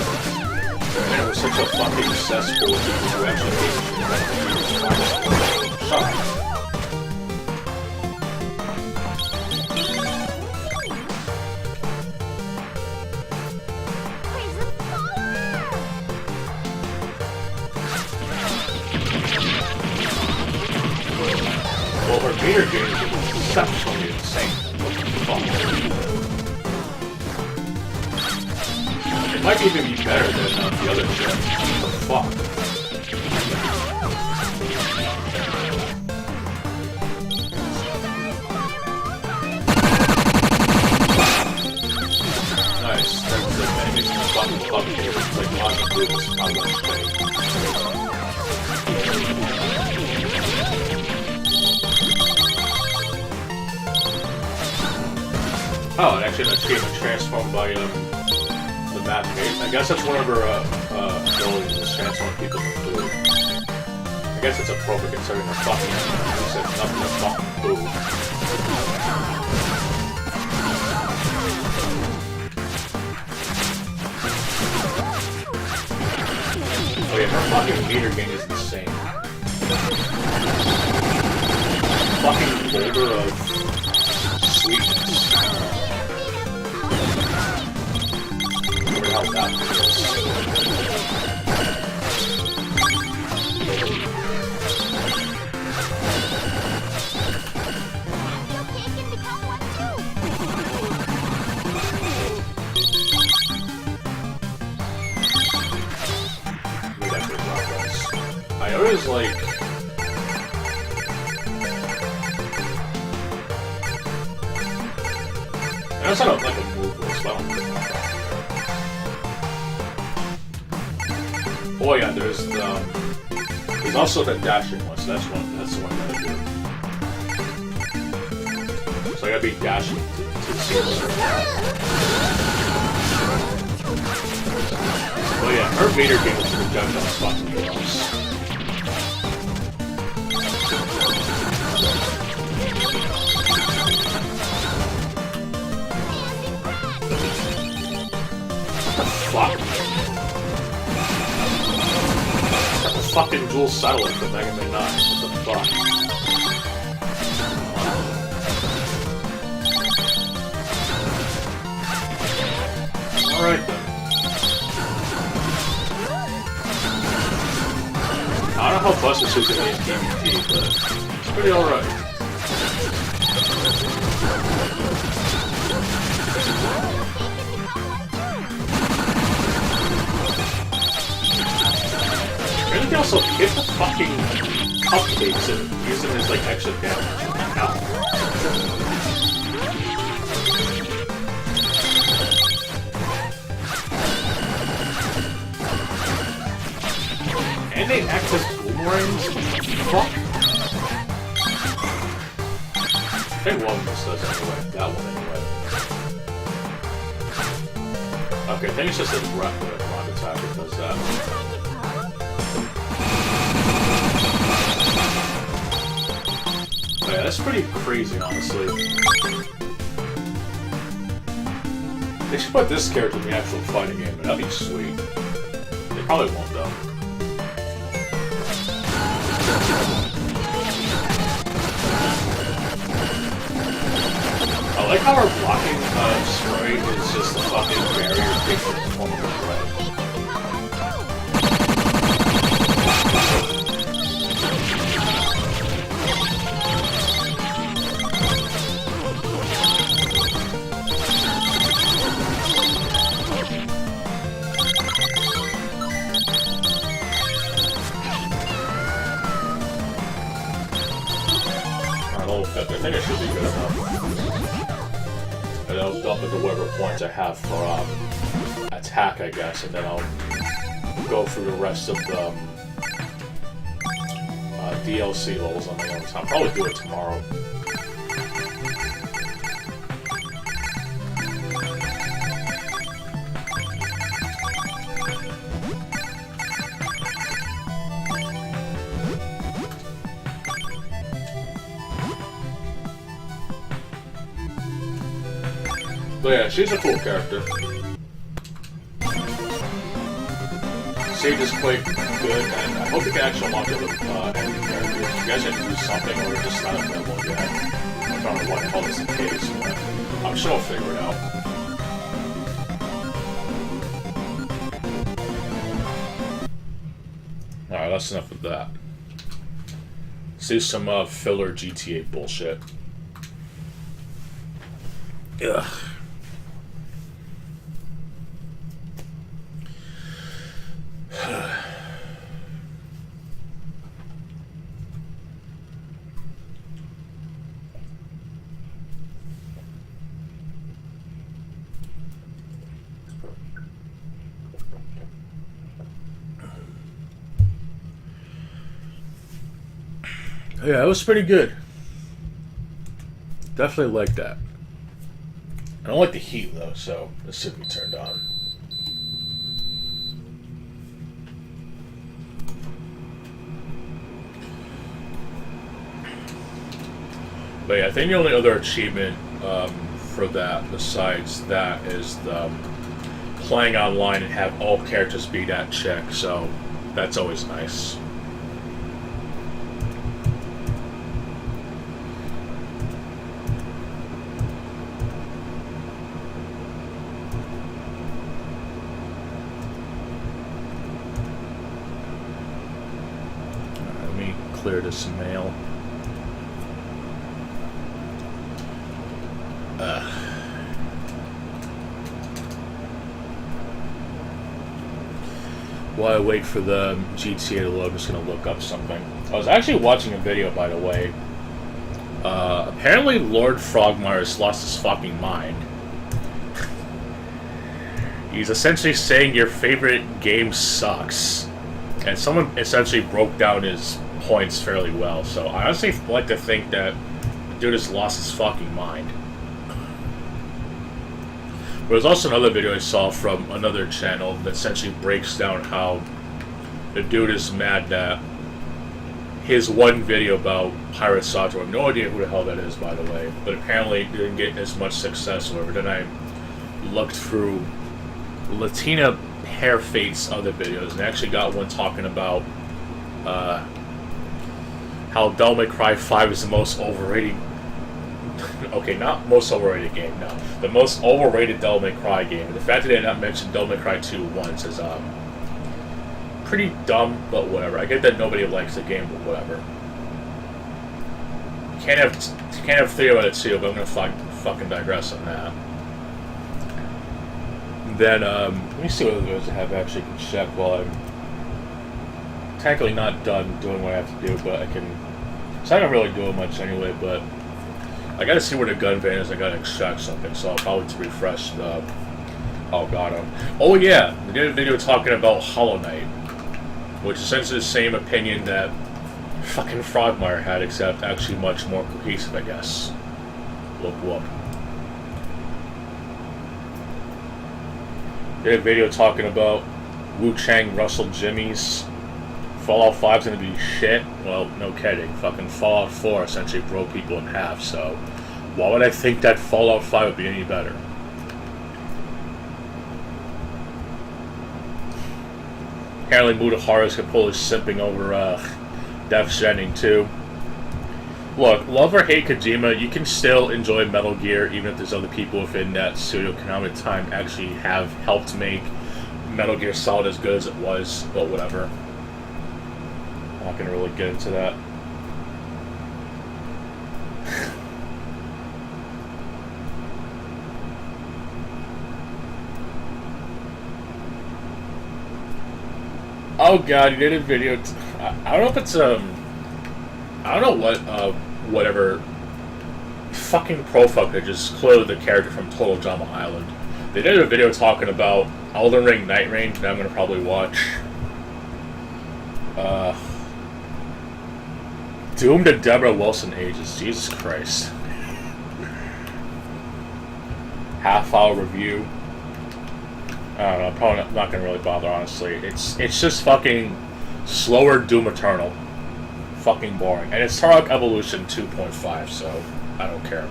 And it was such a fucking cesspool of people who actually hated Shut up. meter gain is exceptionally insane. What the fuck? It might even be better than the other shit. What the fuck? Nice. That's the enemies in the fucking fucking game. It's like logic moves on one thing. Oh, and actually that game is transformed by the map mate. I guess that's one of her abilities is transform people into food. I guess it's appropriate considering her fucking he said nothing but fucking food. Oh yeah, her fucking meter gain is insane. Fucking boulder of sweetness. Where the hell that is? I always like... That's not like a move as well. Oh yeah, there's also the dashing one, so that's the one that I do. So I gotta be dashing to see what's oh yeah, her meter game is the judge on fucking games. Fuck. Got the fucking dual satellite for Mega Man 9. What the fuck? Alright then. I don't know how bust this is gonna be in PvP, but it's pretty alright. I think they also hit the fucking cupcakes and use them as like extra damage. Ow. And they act as boomerangs? Fuck. I think one of this does anyway. That one anyway. Okay, I think it's just a rock attack that does that. Yeah, that's pretty crazy, honestly. They should put this character in the actual fighting game, but that'd be sweet. They probably won't, though. I like how our blocking spray is just the fucking barrier taking the form of a thread. I think it should be good enough. And I'll dump into whatever points I have for attack, I guess, and then I'll go through the rest of the DLC levels on my own time. I'll probably do it tomorrow. But yeah, she's a cool character. Sage is quite good, and I hope you can actually unlock it with enemy characters. You guys have to do something, or it's just not available yet. I don't know why the hell is the case, but I'm sure I'll figure it out. Alright, that's enough of that. Let's do some filler GTA bullshit. Ugh. Yeah, it was pretty good. Definitely like that. I don't like the heat though, so this should be turned on. But yeah, I think the only other achievement for that, besides that, is the playing online and have all characters be that chick. So that's always nice. Let me clear this mail. While I wait for the GTA to load, I'm just going to look up something. I was actually watching a video, by the way. Apparently Lord Frogmire's lost his fucking mind. He's essentially saying your favorite game sucks. And someone essentially broke down his points fairly well. So I honestly like to think that the dude has lost his fucking mind. There's also another video I saw from another channel that essentially breaks down how the dude is mad that his one video about Pirate Sato, I have no idea who the hell that is, by the way, but apparently didn't get as much success or whatever. Then I looked through Latina Hair Fate's other videos and actually got one talking about how Devil May Cry 5 is the most overrated. Okay, not most overrated game, no. The most overrated Devil May Cry game. And the fact that they did not mention Devil May Cry 2 once is pretty dumb, but whatever. I get that nobody likes the game, but whatever. Can't have 3 out of 2, but I'm gonna fucking digress on that. Then let me see what other videos I have actually can check while I'm technically not done doing what I have to do, but I can. So I don't really do much anyway, but I gotta see where the gun van is. I gotta extract something, so I'll probably refresh the Elgato. Oh yeah, we did a video talking about Hollow Knight, which is essentially the same opinion that fucking Frogmire had, except actually much more cohesive, I guess. Whoop whoop. Did a video talking about Wu Chang Russell Jimmy's Fallout 5's gonna be shit. Well, no kidding. Fucking Fallout 4 essentially broke people in half, so why would I think that Fallout 5 would be any better? Apparently Mutahara's can pull his simping over Death Stranding 2. Look, love or hate Kojima, you can still enjoy Metal Gear even if there's other people within that studio Konami time actually have helped make Metal Gear Solid as good as it was, but whatever. I'm not going to really get into that. Oh god, he did a video. I don't know if it's I don't know what whatever fucking profile could just clothe the character from Total Drama Island. They did a video talking about Elden Ring Night Range that I'm gonna probably watch. Doom to Deborah Wilson ages. Jesus Christ. Half-hour review. I don't know, I'm probably not gonna really bother, honestly. It's just fucking slower Doom Eternal. Fucking boring. And it's Turok Evolution 2.5, so I don't care.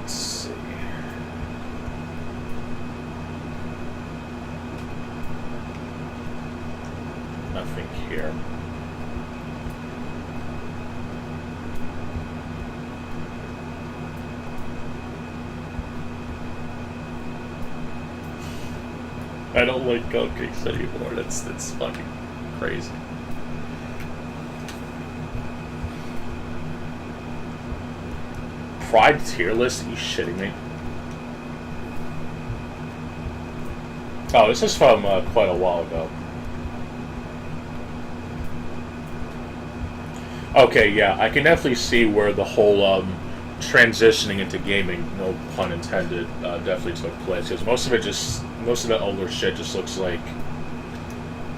Let's see. Nothing here. I don't like cupcakes anymore. That's fucking crazy. Pride tier list? Are you shitting me? Oh, this is from quite a while ago. Okay, yeah, I can definitely see where the whole transitioning into gaming, no pun intended, definitely took place. Because most of the older shit just looks like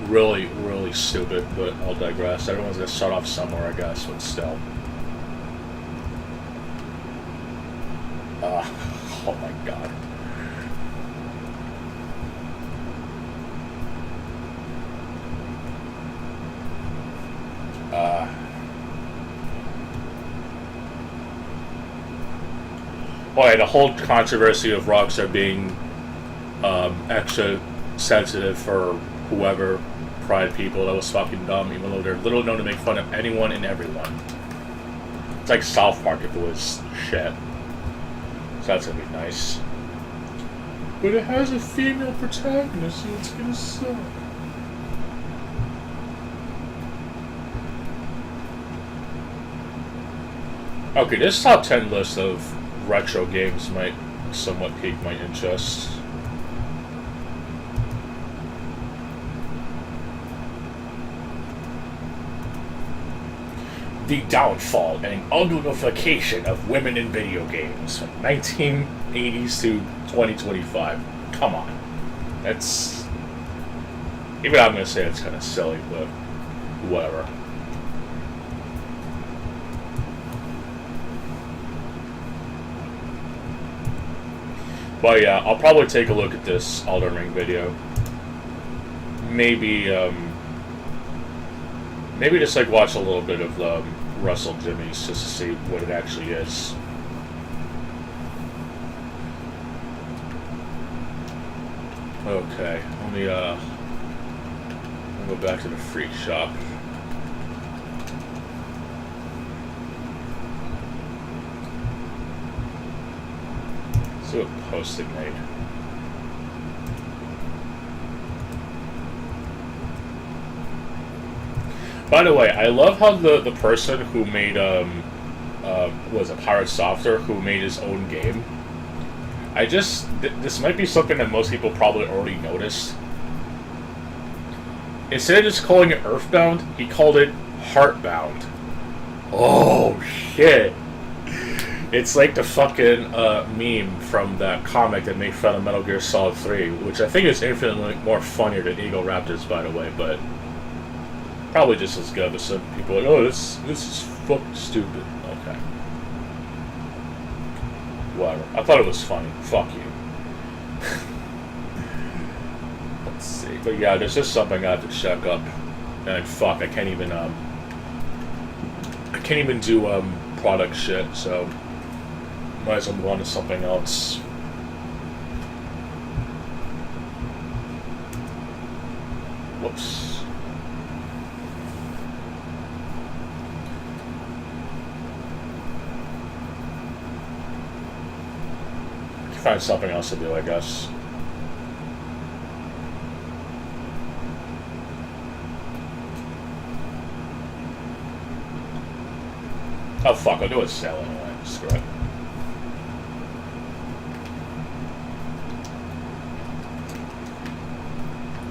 really, really stupid. But I'll digress. Everyone's gonna start off somewhere, I guess, but still. Oh my god. Oh yeah, the whole controversy of Rockstar being extra sensitive for whoever Pride people, that was fucking dumb, even though they're little known to make fun of anyone and everyone. It's like South Park if it was shit. So that's gonna be nice. But it has a female protagonist, so it's gonna suck. Okay, this top 10 list of retro games might somewhat pique my interest. The downfall and ununification of women in video games from 1980s to 2025. Come on. That's... Even I'm gonna say it's kind of silly, but whatever. But yeah, I'll probably take a look at this Elden Ring video. Maybe just like watch a little bit of Russell Jimmy's just to see what it actually is. Okay, let me go back to the freak shop. See what post it made. By the way, I love how the person who made was a Pirate Software who made his own game. This might be something that most people probably already noticed. Instead of just calling it Earthbound, he called it Heartbound. Oh shit! It's like the fucking meme from that comic that made fun of Metal Gear Solid 3, which I think is infinitely more funnier than Eagle Raptors, by the way, but probably just as good. But some people are like, oh, this is fucking stupid. Okay. Whatever. I thought it was funny. Fuck you. Let's see. But yeah, there's just something I have to check up. And fuck, I can't even do product shit, so might as well move on to something else. Whoops. Find something else to do, I guess. Oh fuck, I'll do a sale anyway. Screw it.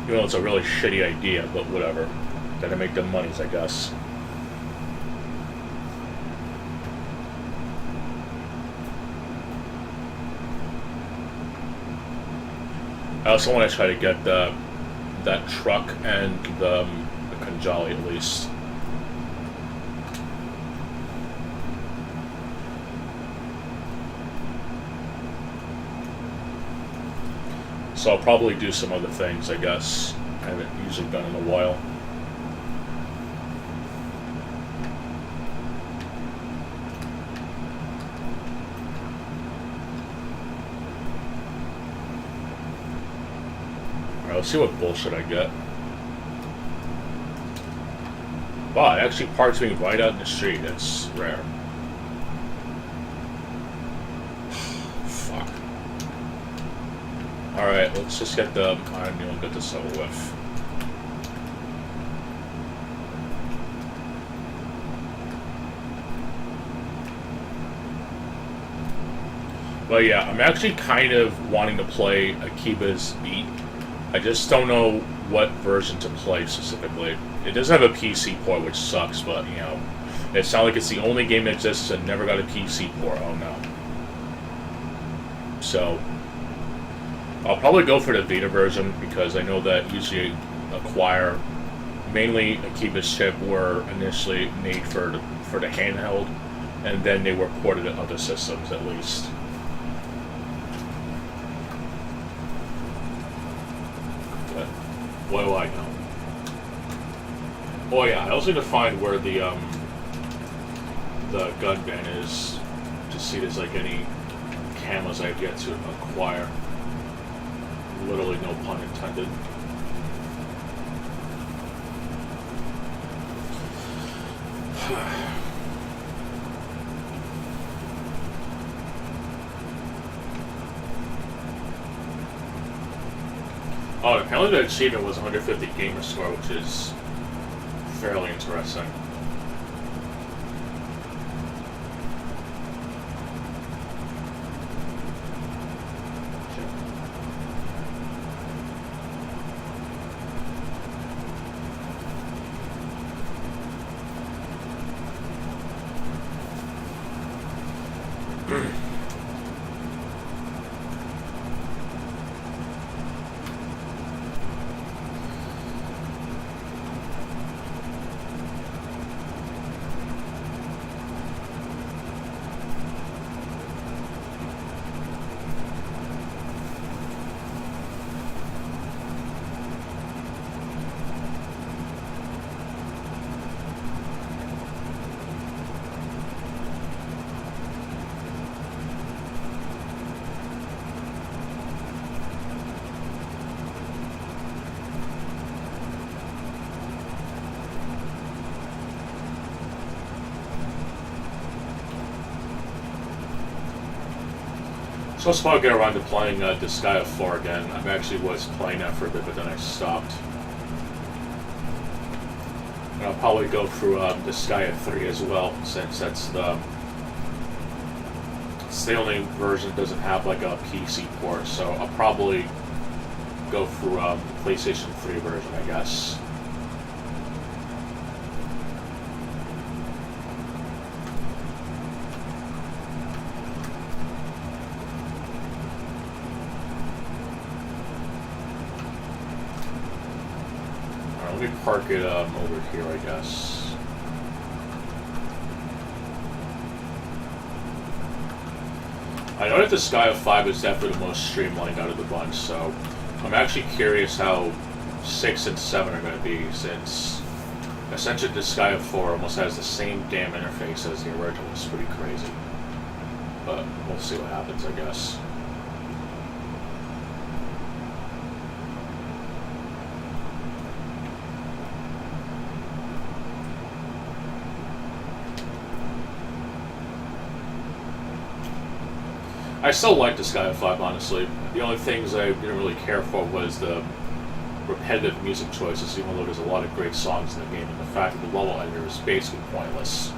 Even though it's a really shitty idea, but whatever. Gotta make them monies, I guess. I also want to try to get that truck and the Kanjali at least. So I'll probably do some other things, I guess. I haven't usually done in a while. Alright, let's see what bullshit I get. Wow, it actually parks me right out in the street. That's rare. Alright, let's just get the Iron Needle and get this over with. But yeah, I'm actually kind of wanting to play Akiba's Beat. I just don't know what version to play specifically. It doesn't have a PC port, which sucks, but, you know, it sounds like it's the only game that exists and never got a PC port. Oh no. So, I'll probably go for the Vita version, because I know that usually Acquire, mainly Akiba's chip, were initially made for the handheld, and then they were ported to other systems at least. But what do I know? Oh yeah, I also need to find where the gun ban is, to see if there's like any cameras I've yet to acquire. Literally no pun intended. Oh, apparently the achievement was 150 gamer score, which is fairly interesting. So it's fun to get around to playing Disgaea 4 again. I actually was playing that for a bit, but then I stopped. And I'll probably go through Disgaea 3 as well, since it's the only version that doesn't have like a PC port. So I'll probably go through the PlayStation 3 version, I guess. Let me park it over here, I guess. I know that Disgaea 5 is definitely the most streamlined out of the bunch, so I'm actually curious how 6 and 7 are going to be, since essentially Disgaea 4 almost has the same damn interface as the original. It's pretty crazy. But we'll see what happens, I guess. I still like Disgaea 5, honestly. The only things I didn't really care for was the repetitive music choices, even though there's a lot of great songs in the game, and the fact that the level editor is basically pointless.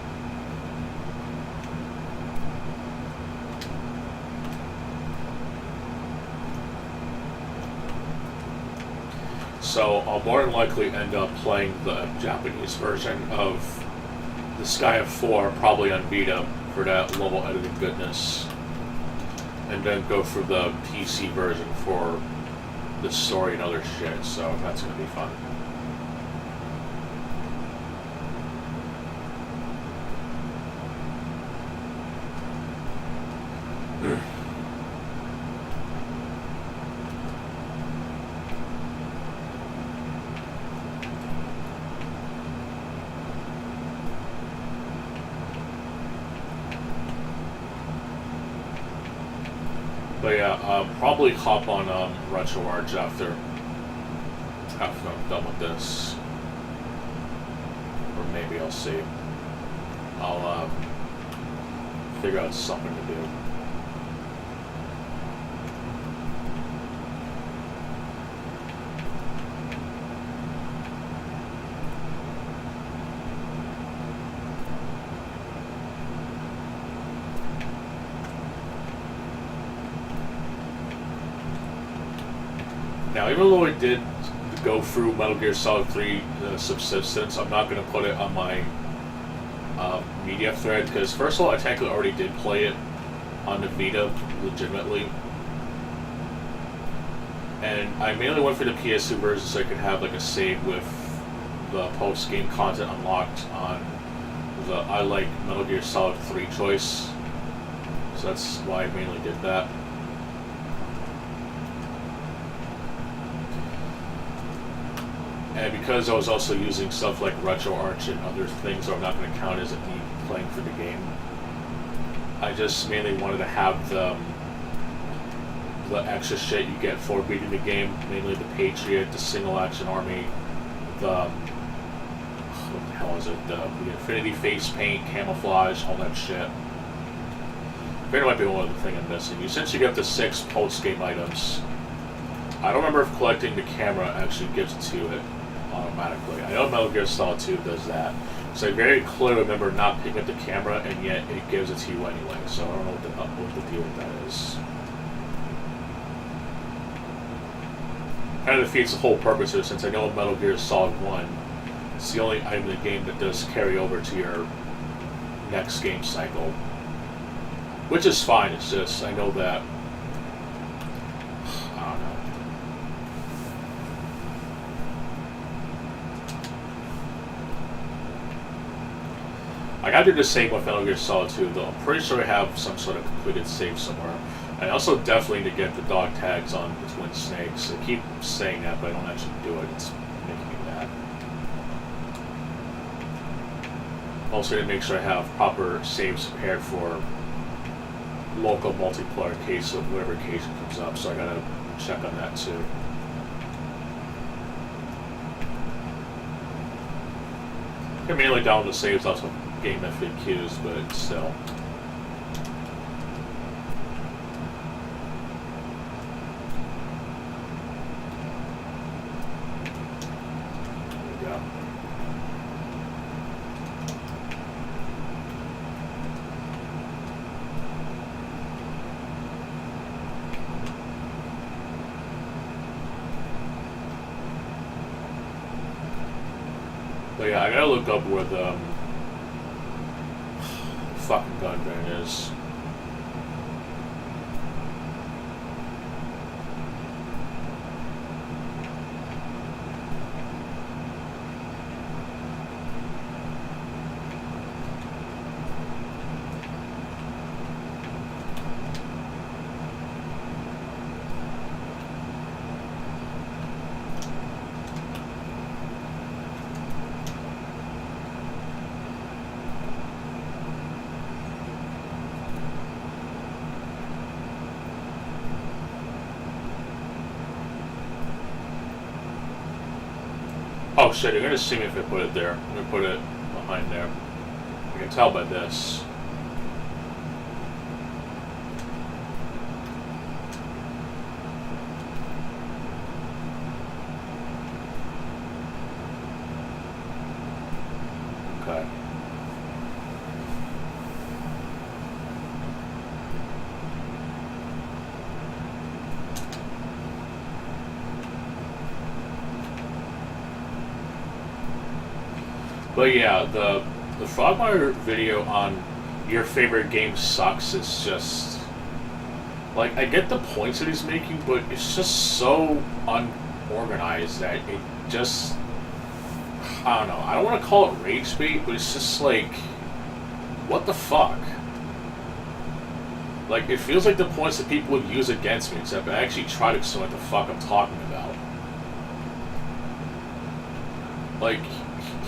So I'll more than likely end up playing the Japanese version of Disgaea 4, probably on Vita, for that level editing goodness. And then go through the PC version for the story and other shit, so that's gonna be fun. But yeah, probably hop on RetroArch after I'm done with this. Or maybe I'll see. I'll figure out something to do. Now, even though I did go through Metal Gear Solid 3 Subsistence, I'm not going to put it on my media thread, because first of all, I technically already did play it on the Vita, legitimately. And I mainly went for the PS2 version so I could have like a save with the post-game content unlocked on the I like Metal Gear Solid 3 choice. So that's why I mainly did that. And because I was also using stuff like RetroArch and other things that I'm not going to count as me playing for the game, I just mainly wanted to have the extra shit you get for beating the game, mainly the Patriot, the Single Action Army, what the hell is it, the Infinity Face Paint, Camouflage, all that shit. I think it might be one of the things I'm missing. Since you get the 6 post-game items, I don't remember if collecting the camera actually gives it to it automatically. I know Metal Gear Solid 2 does that. So I very clearly remember not picking up the camera, and yet it gives it to you anyway. So I don't know what the deal with that is. Kind of defeats the whole purpose of it, since I know Metal Gear Solid 1, it's the only item in the game that does carry over to your next game cycle. Which is fine, it's just, I know that, I don't know. I gotta do the same with Metal Gear Solid 2, though. I'm pretty sure I have some sort of completed save somewhere. I also definitely need to get the dog tags on the Twin Snakes. I keep saying that, but I don't actually do it. It's making me mad. Also, need to make sure I have proper saves prepared for local multiplayer case of whatever occasion comes up, so I gotta check on that too. I'm mainly down the saves, also game FAQs, but still. But yeah, I gotta look up where the fucking gun van is. Oh shit, you're gonna see me if I put it there. I'm gonna put it behind there. You can tell by this. Okay. But yeah, the Frogmire video on your favorite game sucks. It's just like, I get the points that he's making, but it's just so unorganized that it just, I don't know. I don't want to call it rage bait, but it's just like, what the fuck? Like, it feels like the points that people would use against me, except I actually try to explain what the fuck I'm talking about. Like,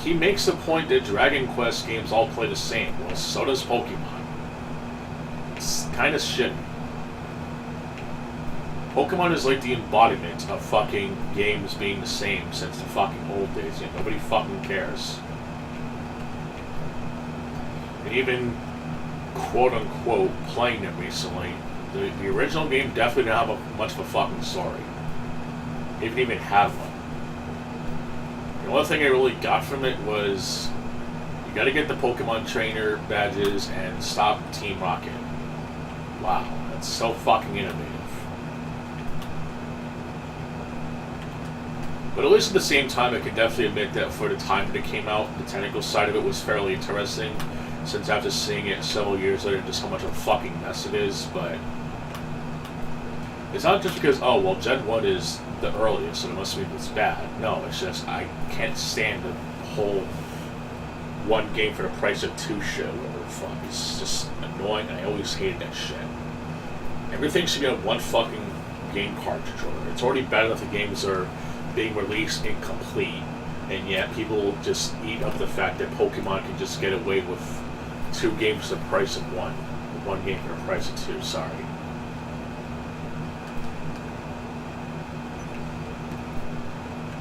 he makes the point that Dragon Quest games all play the same. Well, so does Pokemon. It's kind of shitty. Pokemon is like the embodiment of fucking games being the same since the fucking old days. Yet nobody fucking cares. And even, quote-unquote, playing them recently, the original game definitely didn't have much of a fucking story. It didn't even have one. The only thing I really got from it was you gotta get the Pokemon Trainer badges and stop Team Rocket. Wow, that's so fucking innovative. But at least at the same time, I can definitely admit that for the time that it came out, the technical side of it was fairly interesting, since after seeing it several years later, just how much of a fucking mess it is. But it's not just because, oh, well, Gen 1 is the earliest, so it must mean it's bad. No, it's just I can't stand the whole one game for the price of two shit, whatever the fuck. It's just annoying, and I always hated that shit. Everything should be on one fucking game cartridge order. It's already bad enough the games are being released incomplete, and yet people just eat up the fact that Pokemon can just get away with two games for the price of one. One game for the price of two, sorry.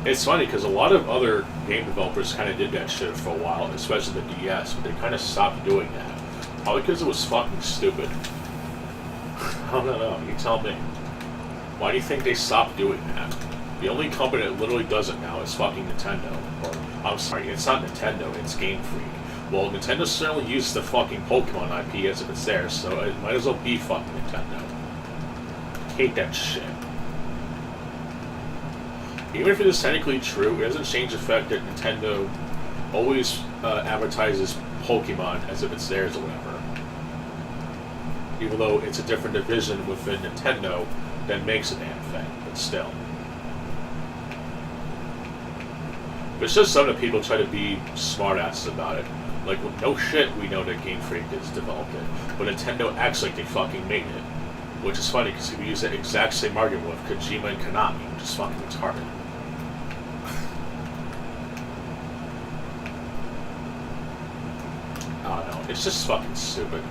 It's funny because a lot of other game developers kind of did that shit for a while, especially the DS, but they kind of stopped doing that. Probably because it was fucking stupid. I don't know, you tell me. Why do you think they stopped doing that? The only company that literally does it now is fucking Nintendo. Or, I'm sorry, it's not Nintendo, it's Game Freak. Well, Nintendo certainly used the fucking Pokemon IP as if it's theirs, so it might as well be fucking Nintendo. I hate that shit. Even if it is technically true, it doesn't change the fact that Nintendo always advertises Pokemon as if it's theirs or whatever. Even though it's a different division within Nintendo that makes a damn thing, but still. But it's just some of the people try to be smartasses about it. Like, well, no shit, we know that Game Freak has developed it, but Nintendo acts like they fucking made it. Which is funny, because we use that exact same argument with Kojima and Konami, which is fucking retarded. I don't know, it's just fucking stupid.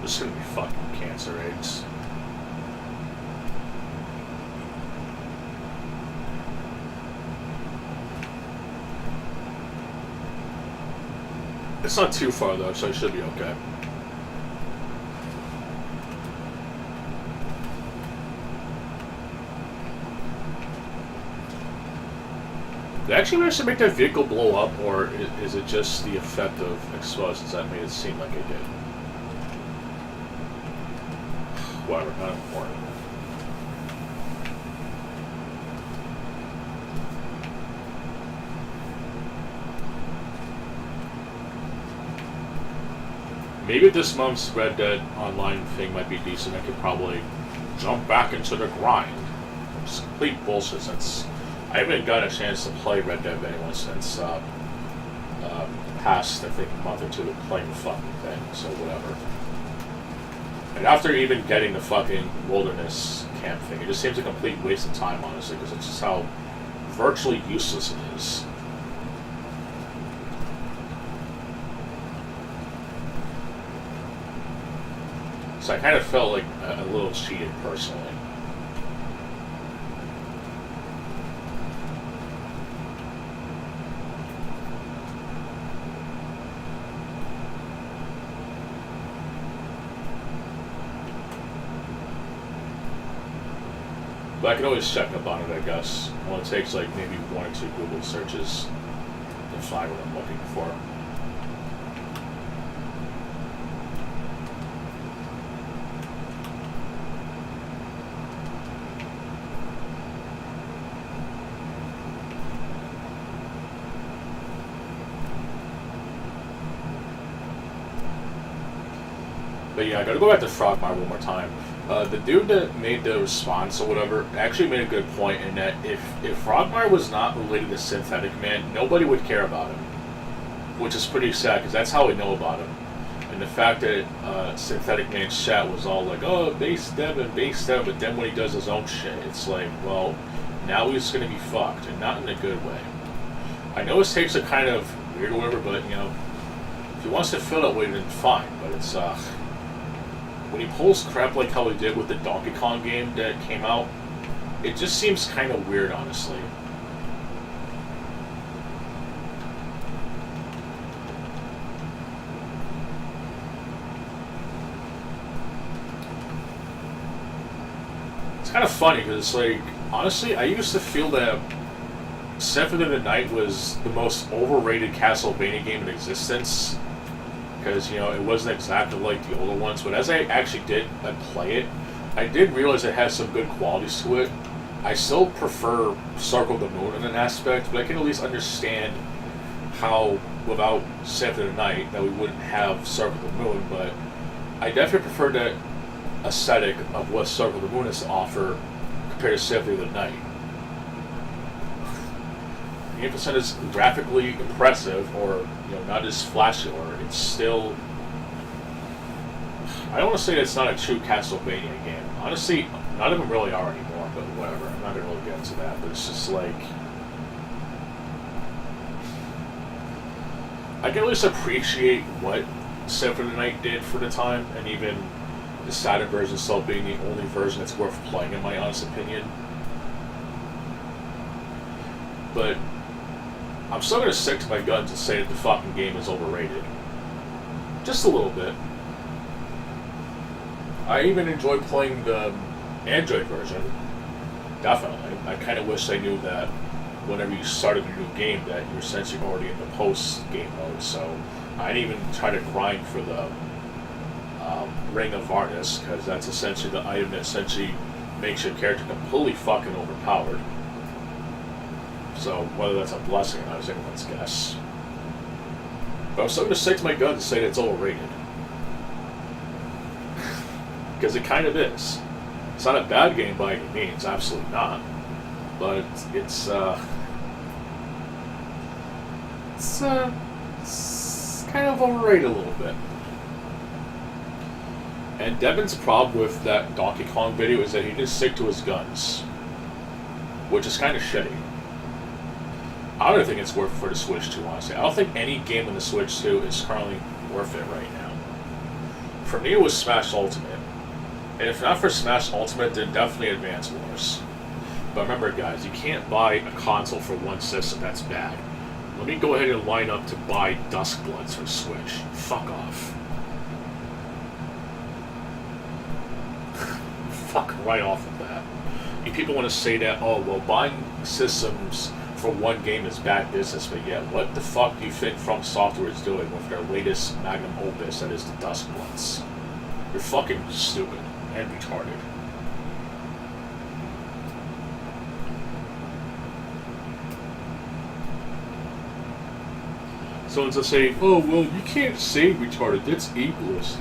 This is gonna be fucking cancer eggs. It's not too far though, so I should be okay. Did I actually manage to make that vehicle blow up, or is it just the effect of explosions that made it seem like it did? Whatever, not important. Maybe this month's Red Dead Online thing might be decent. I could probably jump back into the grind. It's complete bullshit since I haven't gotten a chance to play Red Dead anymore since past, I think, a month or two of playing the fucking thing, so whatever. And after even getting the fucking wilderness camp thing, it just seems a complete waste of time, honestly, because it's just how virtually useless it is. So I kind of felt like a little cheated, personally. But I can always check up on it, I guess. Well, it takes like maybe 1 or 2 Google searches to find what I'm looking for. But yeah, I gotta go back to Frogmire one more time. The dude that made the response or whatever actually made a good point in that if Frogmire was not related to Synthetic Man, nobody would care about him. Which is pretty sad, because that's how we know about him. And the fact that Synthetic Man's chat was all like, oh, base dev, but then when he does his own shit, it's like, well, now he's gonna be fucked, and not in a good way. I know his takes are kind of weird or whatever, but, you know, if he wants to feel that way, then fine, but it's, when he pulls crap like how he did with the Donkey Kong game that came out, it just seems kind of weird, honestly. It's kind of funny because it's like, honestly, I used to feel that Symphony of the Night was the most overrated Castlevania game in existence. Because, you know, it wasn't exactly like the older ones. But as I actually did play it, I did realize it has some good qualities to it. I still prefer Circle of the Moon in an aspect, but I can at least understand how, without Symphony of the Night, that we wouldn't have Circle of the Moon. But I definitely prefer that aesthetic of what Circle of the Moon has to offer compared to Symphony of the Night. The 8% is graphically impressive, or not as flashy, or it's still. I don't want to say that it's not a true Castlevania game. Honestly, none of them really are anymore. But whatever, I'm not gonna really get into that. But it's just like I can at least appreciate what Symphony of the Night did for the time, and even the Saturn version still being the only version that's worth playing, in my honest opinion. But I'm still going to stick to my guns and say that the fucking game is overrated. Just a little bit. I even enjoy playing the Android version. Definitely. I kind of wish I knew that whenever you started a new game that you're essentially already in the post-game mode, so I didn't even try to grind for the Ring of Varnis, because that's essentially the item that essentially makes your character completely fucking overpowered. So whether that's a blessing or not is anyone's guess. But I'm still going to stick to my guns and say that it's overrated. Because it kind of is. It's not a bad game by any means, absolutely not. But it's kind of overrated a little bit. And Devin's problem with that Donkey Kong video is that he didn't stick to his guns. Which is kind of shitty. I don't think it's worth it for the Switch 2, honestly. I don't think any game on the Switch 2 is currently worth it right now. For me, it was Smash Ultimate. And if not for Smash Ultimate, then definitely Advance Wars. But remember, guys, you can't buy a console for one system. That's bad. Let me go ahead and line up to buy Duskbloods for Switch. Fuck off. Fuck right off of that. You people want to say that, oh, well, buying systems for one game is bad business, but yeah, what the fuck do you think From Software is doing with their latest magnum opus, that is the Duskbloods? You're fucking stupid and retarded. Someone's gonna say, oh, well, you can't say retarded, that's ableist.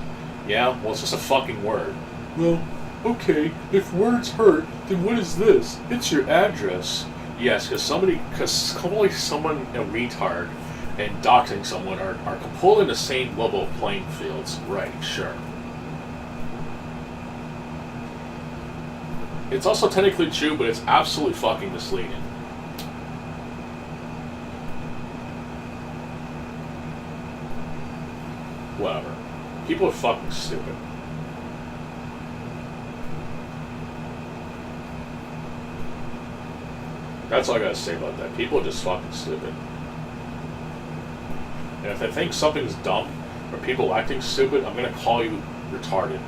Yeah, well, it's just a fucking word. Well, okay, if words hurt, then what is this? It's your address. Yes, because calling someone a retard and doxing someone are completely in the same level of playing fields. Right, sure. It's also technically true, but it's absolutely fucking misleading. Whatever. People are fucking stupid. That's all I gotta say about that. People are just fucking stupid. And if I think something's dumb, or people acting stupid, I'm gonna call you retarded.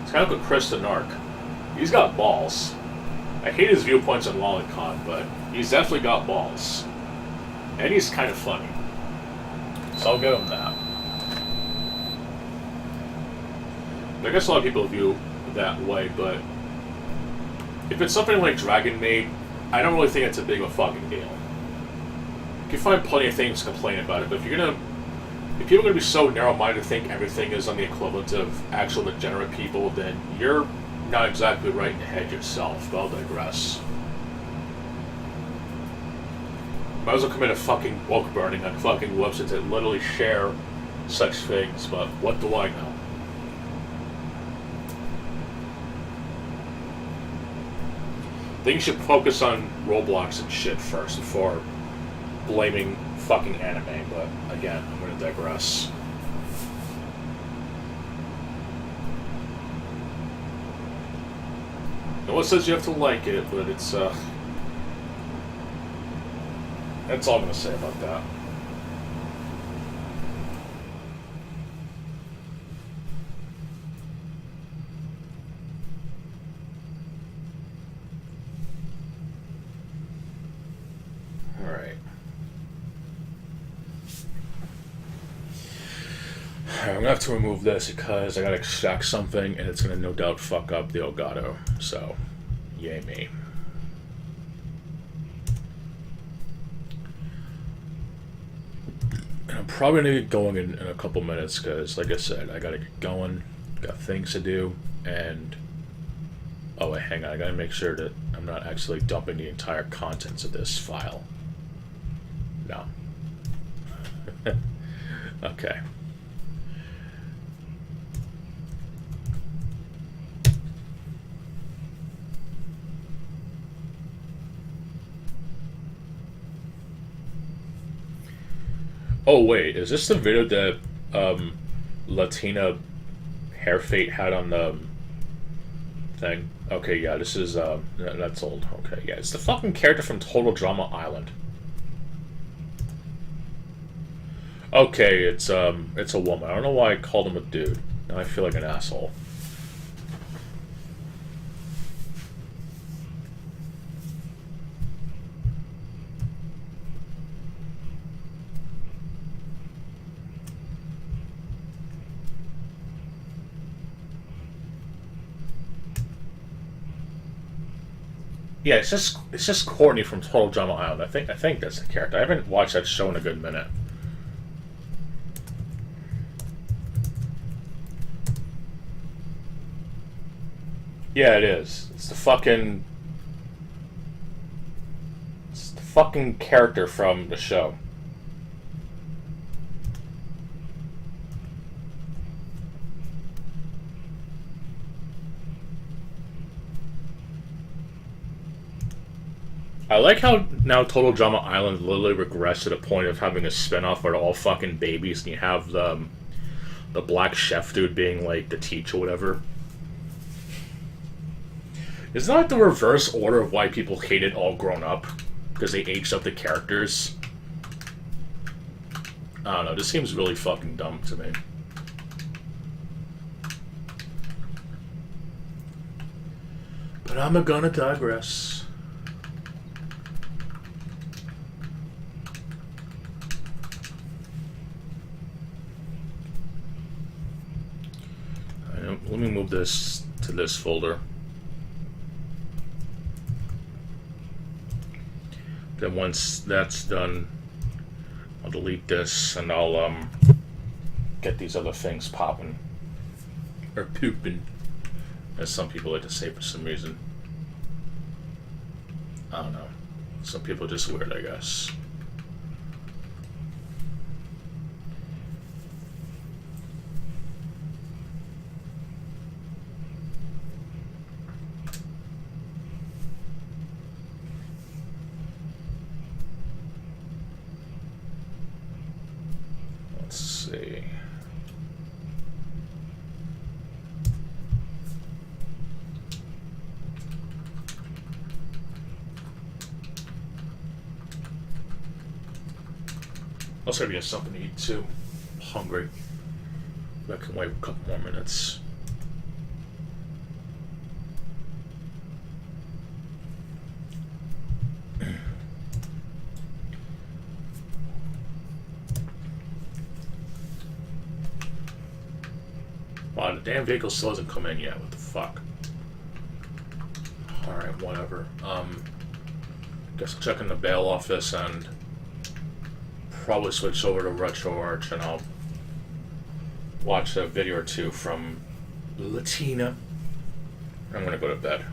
It's kind of like Chris the Narc. He's got balls. I hate his viewpoints on Lolicon, but he's definitely got balls. And he's kind of funny. So I'll give him that. I guess a lot of people view it that way, but if it's something like Dragon Maid, I don't really think it's a big of a fucking deal. You can find plenty of things to complain about it, but if people are gonna be so narrow-minded to think everything is on the equivalent of actual degenerate people, then you're not exactly right in the head yourself, but I'll digress. Might as well commit a fucking book burning on fucking websites that literally share such things, but what do I know? I think you should focus on Roblox and shit first before blaming fucking anime, but again, I'm gonna digress. No one says you have to like it, but it's, that's all I'm gonna say about that. I'm gonna have to remove this because I gotta extract something and it's gonna no doubt fuck up the Elgato. So, yay me. And I'm probably gonna get going in a couple minutes because, like I said, I gotta get going, got things to do, and oh wait, hang on, I gotta make sure that I'm not actually dumping the entire contents of this file. No. Okay. Oh wait, is this the video that Latina Hair Fate had on the thing? Okay, yeah, this is that's old. Okay, yeah, it's the fucking character from Total Drama Island. Okay, it's a woman. I don't know why I called him a dude. Now I feel like an asshole. Yeah, it's just Courtney from Total Drama Island. I think that's the character. I haven't watched that show in a good minute. Yeah, it is. It's the fucking character from the show. I like how now Total Drama Island literally regressed to the point of having a spin-off where they're all fucking babies and you have the black chef dude being like the teacher or whatever. Isn't that like the reverse order of why people hate it all grown up? Because they aged up the characters? I don't know, this seems really fucking dumb to me. But I'm gonna digress. Let me move this to this folder. Then once that's done, I'll delete this and I'll get these other things popping. Or pooping, as some people like to say for some reason. I don't know. Some people are just weird, I guess. Also, get something to eat too. I'm hungry. I can wait a couple more minutes. Wow, the damn vehicle still hasn't come in yet. What the fuck? Alright, whatever. Guess I'll check in the bail office and probably switch over to RetroArch and I'll watch a video or two from Latina. I'm gonna go to bed.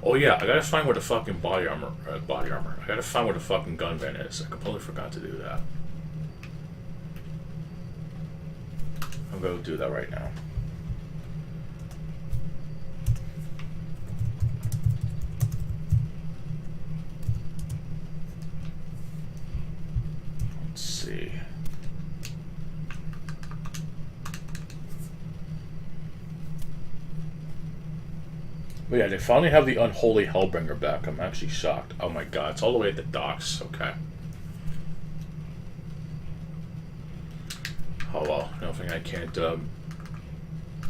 Oh yeah, I gotta find where the fucking body armor. I gotta find where the fucking gun van is. I completely forgot to do that. I'm gonna do that right now. Let's see. But yeah, they finally have the Unholy Hellbringer back. I'm actually shocked. Oh my god, it's all the way at the docks. Okay. Oh well, nothing I can't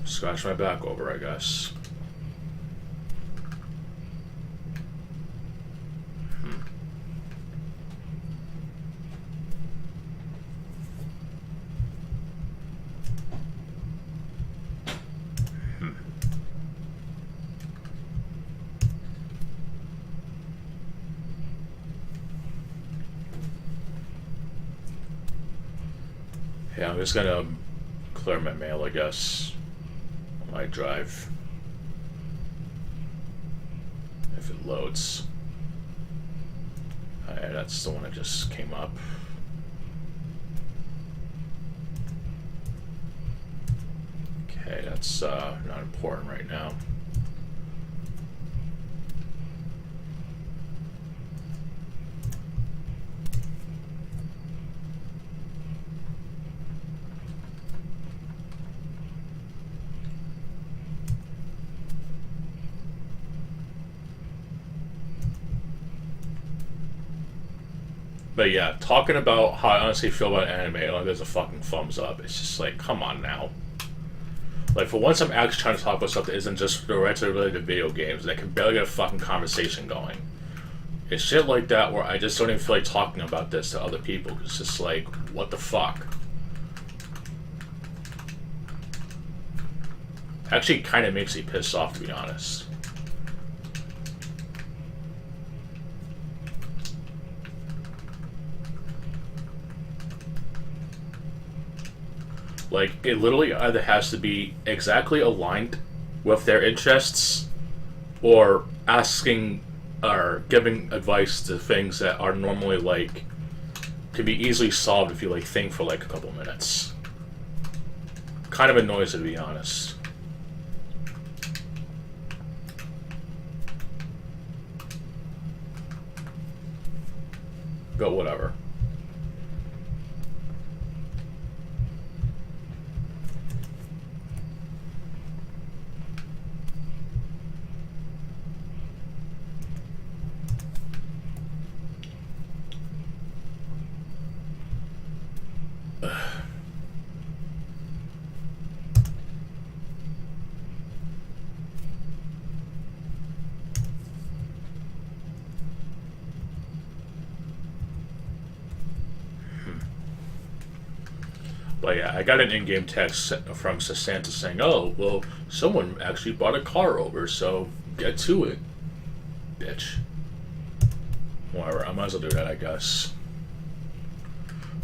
scratch my back over, I guess. Yeah, I'm just gonna clear my mail, I guess, on my drive. If it loads. Alright, that's the one that just came up. Okay, that's not important right now. But yeah, talking about how I honestly feel about anime, like there's a fucking thumbs up. It's just like, come on now. Like, for once I'm actually trying to talk about stuff that isn't just directly related to video games, that can barely get a fucking conversation going. It's shit like that where I just don't even feel like talking about this to other people. It's just like, what the fuck? Actually kind of makes me pissed off, to be honest. Like, it literally either has to be exactly aligned with their interests, or asking or giving advice to things that are normally, like, can be easily solved if you, like, think for, like, a couple minutes. Kind of annoys it, to be honest. But whatever. But yeah, I got an in-game text from Santa saying, "Oh, well, someone actually brought a car over, so get to it, bitch." Whatever, I might as well do that, I guess.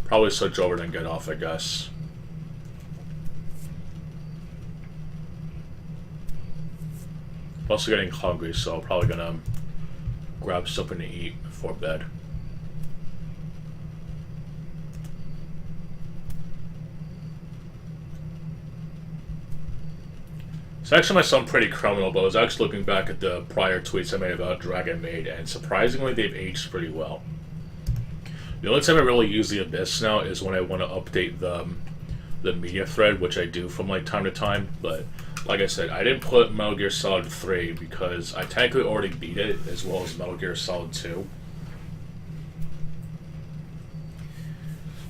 Probably switch over and get off, I guess. Also getting hungry, so I'm probably gonna grab something to eat before bed. This actually might sound pretty criminal, but I was actually looking back at the prior tweets I made about Dragon Maid, and surprisingly, they've aged pretty well. The only time I really use the Abyss now is when I want to update the media thread, which I do from like time to time. But like I said, I didn't put Metal Gear Solid 3 because I technically already beat it, as well as Metal Gear Solid 2.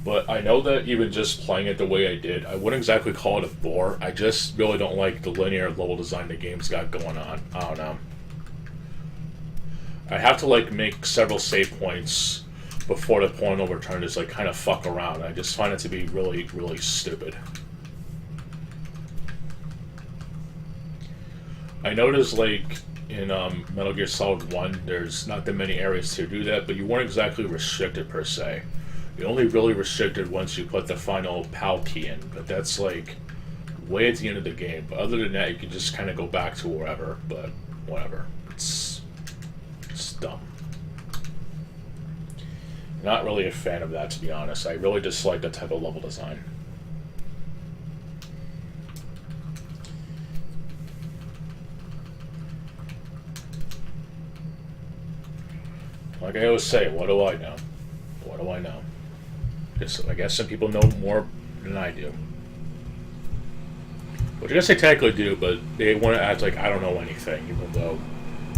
But I know that even just playing it the way I did, I wouldn't exactly call it a bore. I just really don't like the linear level design the game's got going on. I don't know. I have to like make several save points before the point of return, just like kind of fuck around. I just find it to be really, really stupid. I noticed like in Metal Gear Solid 1, there's not that many areas to do that, but you weren't exactly restricted per se. You're only really restricted once you put the final PAL key in, but that's like way at the end of the game. But other than that, you can just kind of go back to wherever, but whatever. It's dumb. Not really a fan of that, to be honest. I really dislike that type of level design. Like I always say, what do I know? What do I know? I guess some people know more than I do. Which I guess they technically do, but they want to act like I don't know anything, even though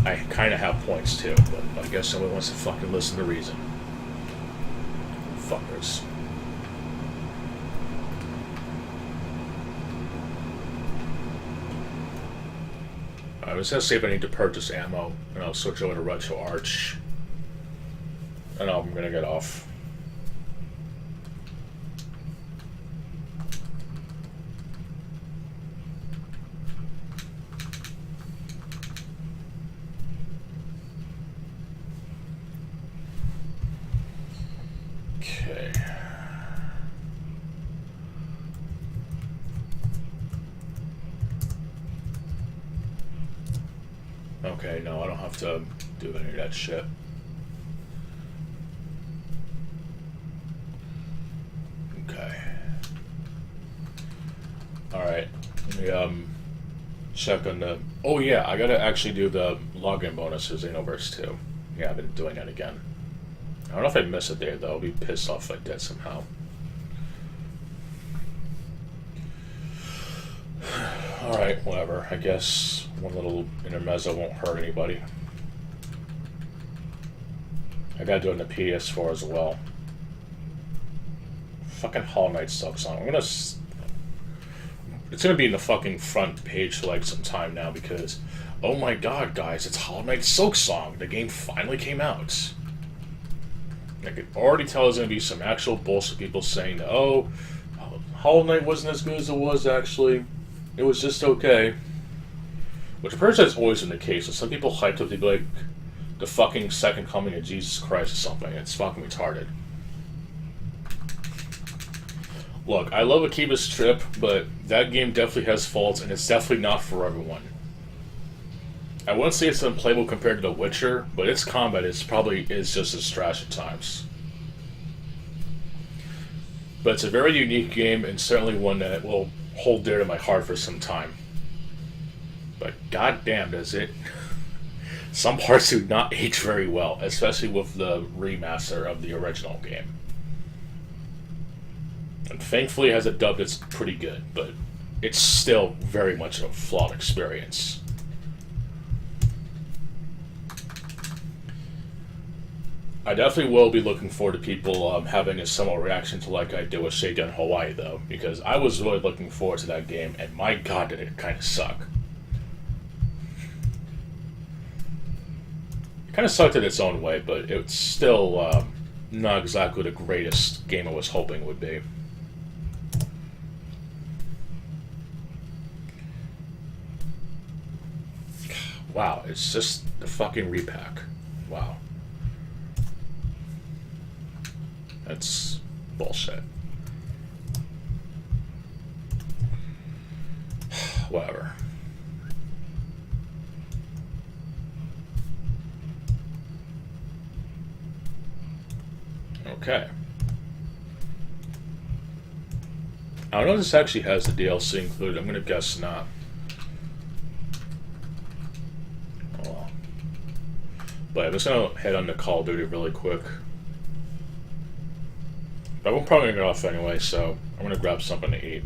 I kind of have points too. But I guess somebody wants to fucking listen to reason. Fuckers. I was gonna see if I need to purchase ammo, and I'll switch over to Retro Arch. And I'm gonna get off. Okay. Okay, no, I don't have to do any of that shit. Okay. Alright. Let me check on the... Oh yeah, I gotta actually do the login bonuses in Xenoverse 2. Yeah, I've been doing that again. I don't know if I miss a day though. I'll be pissed off if I did somehow. Alright, whatever. I guess one little intermezzo won't hurt anybody. I gotta do it in the PS4 as well. Fucking Hollow Knight sucks on. It's gonna be in the fucking front page for like some time now because, oh my god, guys, it's Hollow Knight Silksong. The game finally came out. I could already tell there's gonna be some actual bullshit people saying that, oh, Hollow Knight wasn't as good as it was actually. It was just okay. Which I'm pretty sure is always been the case. So some people hyped up to be like the fucking second coming of Jesus Christ or something. It's fucking retarded. Look, I love Akiba's Trip, but that game definitely has faults, and it's definitely not for everyone. I wouldn't say it's unplayable compared to The Witcher, but its combat is just as trash at times. But it's a very unique game, and certainly one that will hold dear to my heart for some time. But goddamn, does it... Some parts do not age very well, especially with the remaster of the original game. And thankfully it has a dub that's pretty good, but it's still very much a flawed experience. I definitely will be looking forward to people having a similar reaction to like I did with Shakedown Hawaii, though, because I was really looking forward to that game, and my god did it kind of suck. It kind of sucked in its own way, but it's still not exactly the greatest game I was hoping it would be. Wow, it's just the fucking repack. Wow. That's bullshit. Whatever. Okay. I don't know if this actually has the DLC included. I'm gonna guess not. Oh well. But I'm just gonna head on to Call of Duty really quick. But I'm probably gonna get off anyway, so I'm gonna grab something to eat.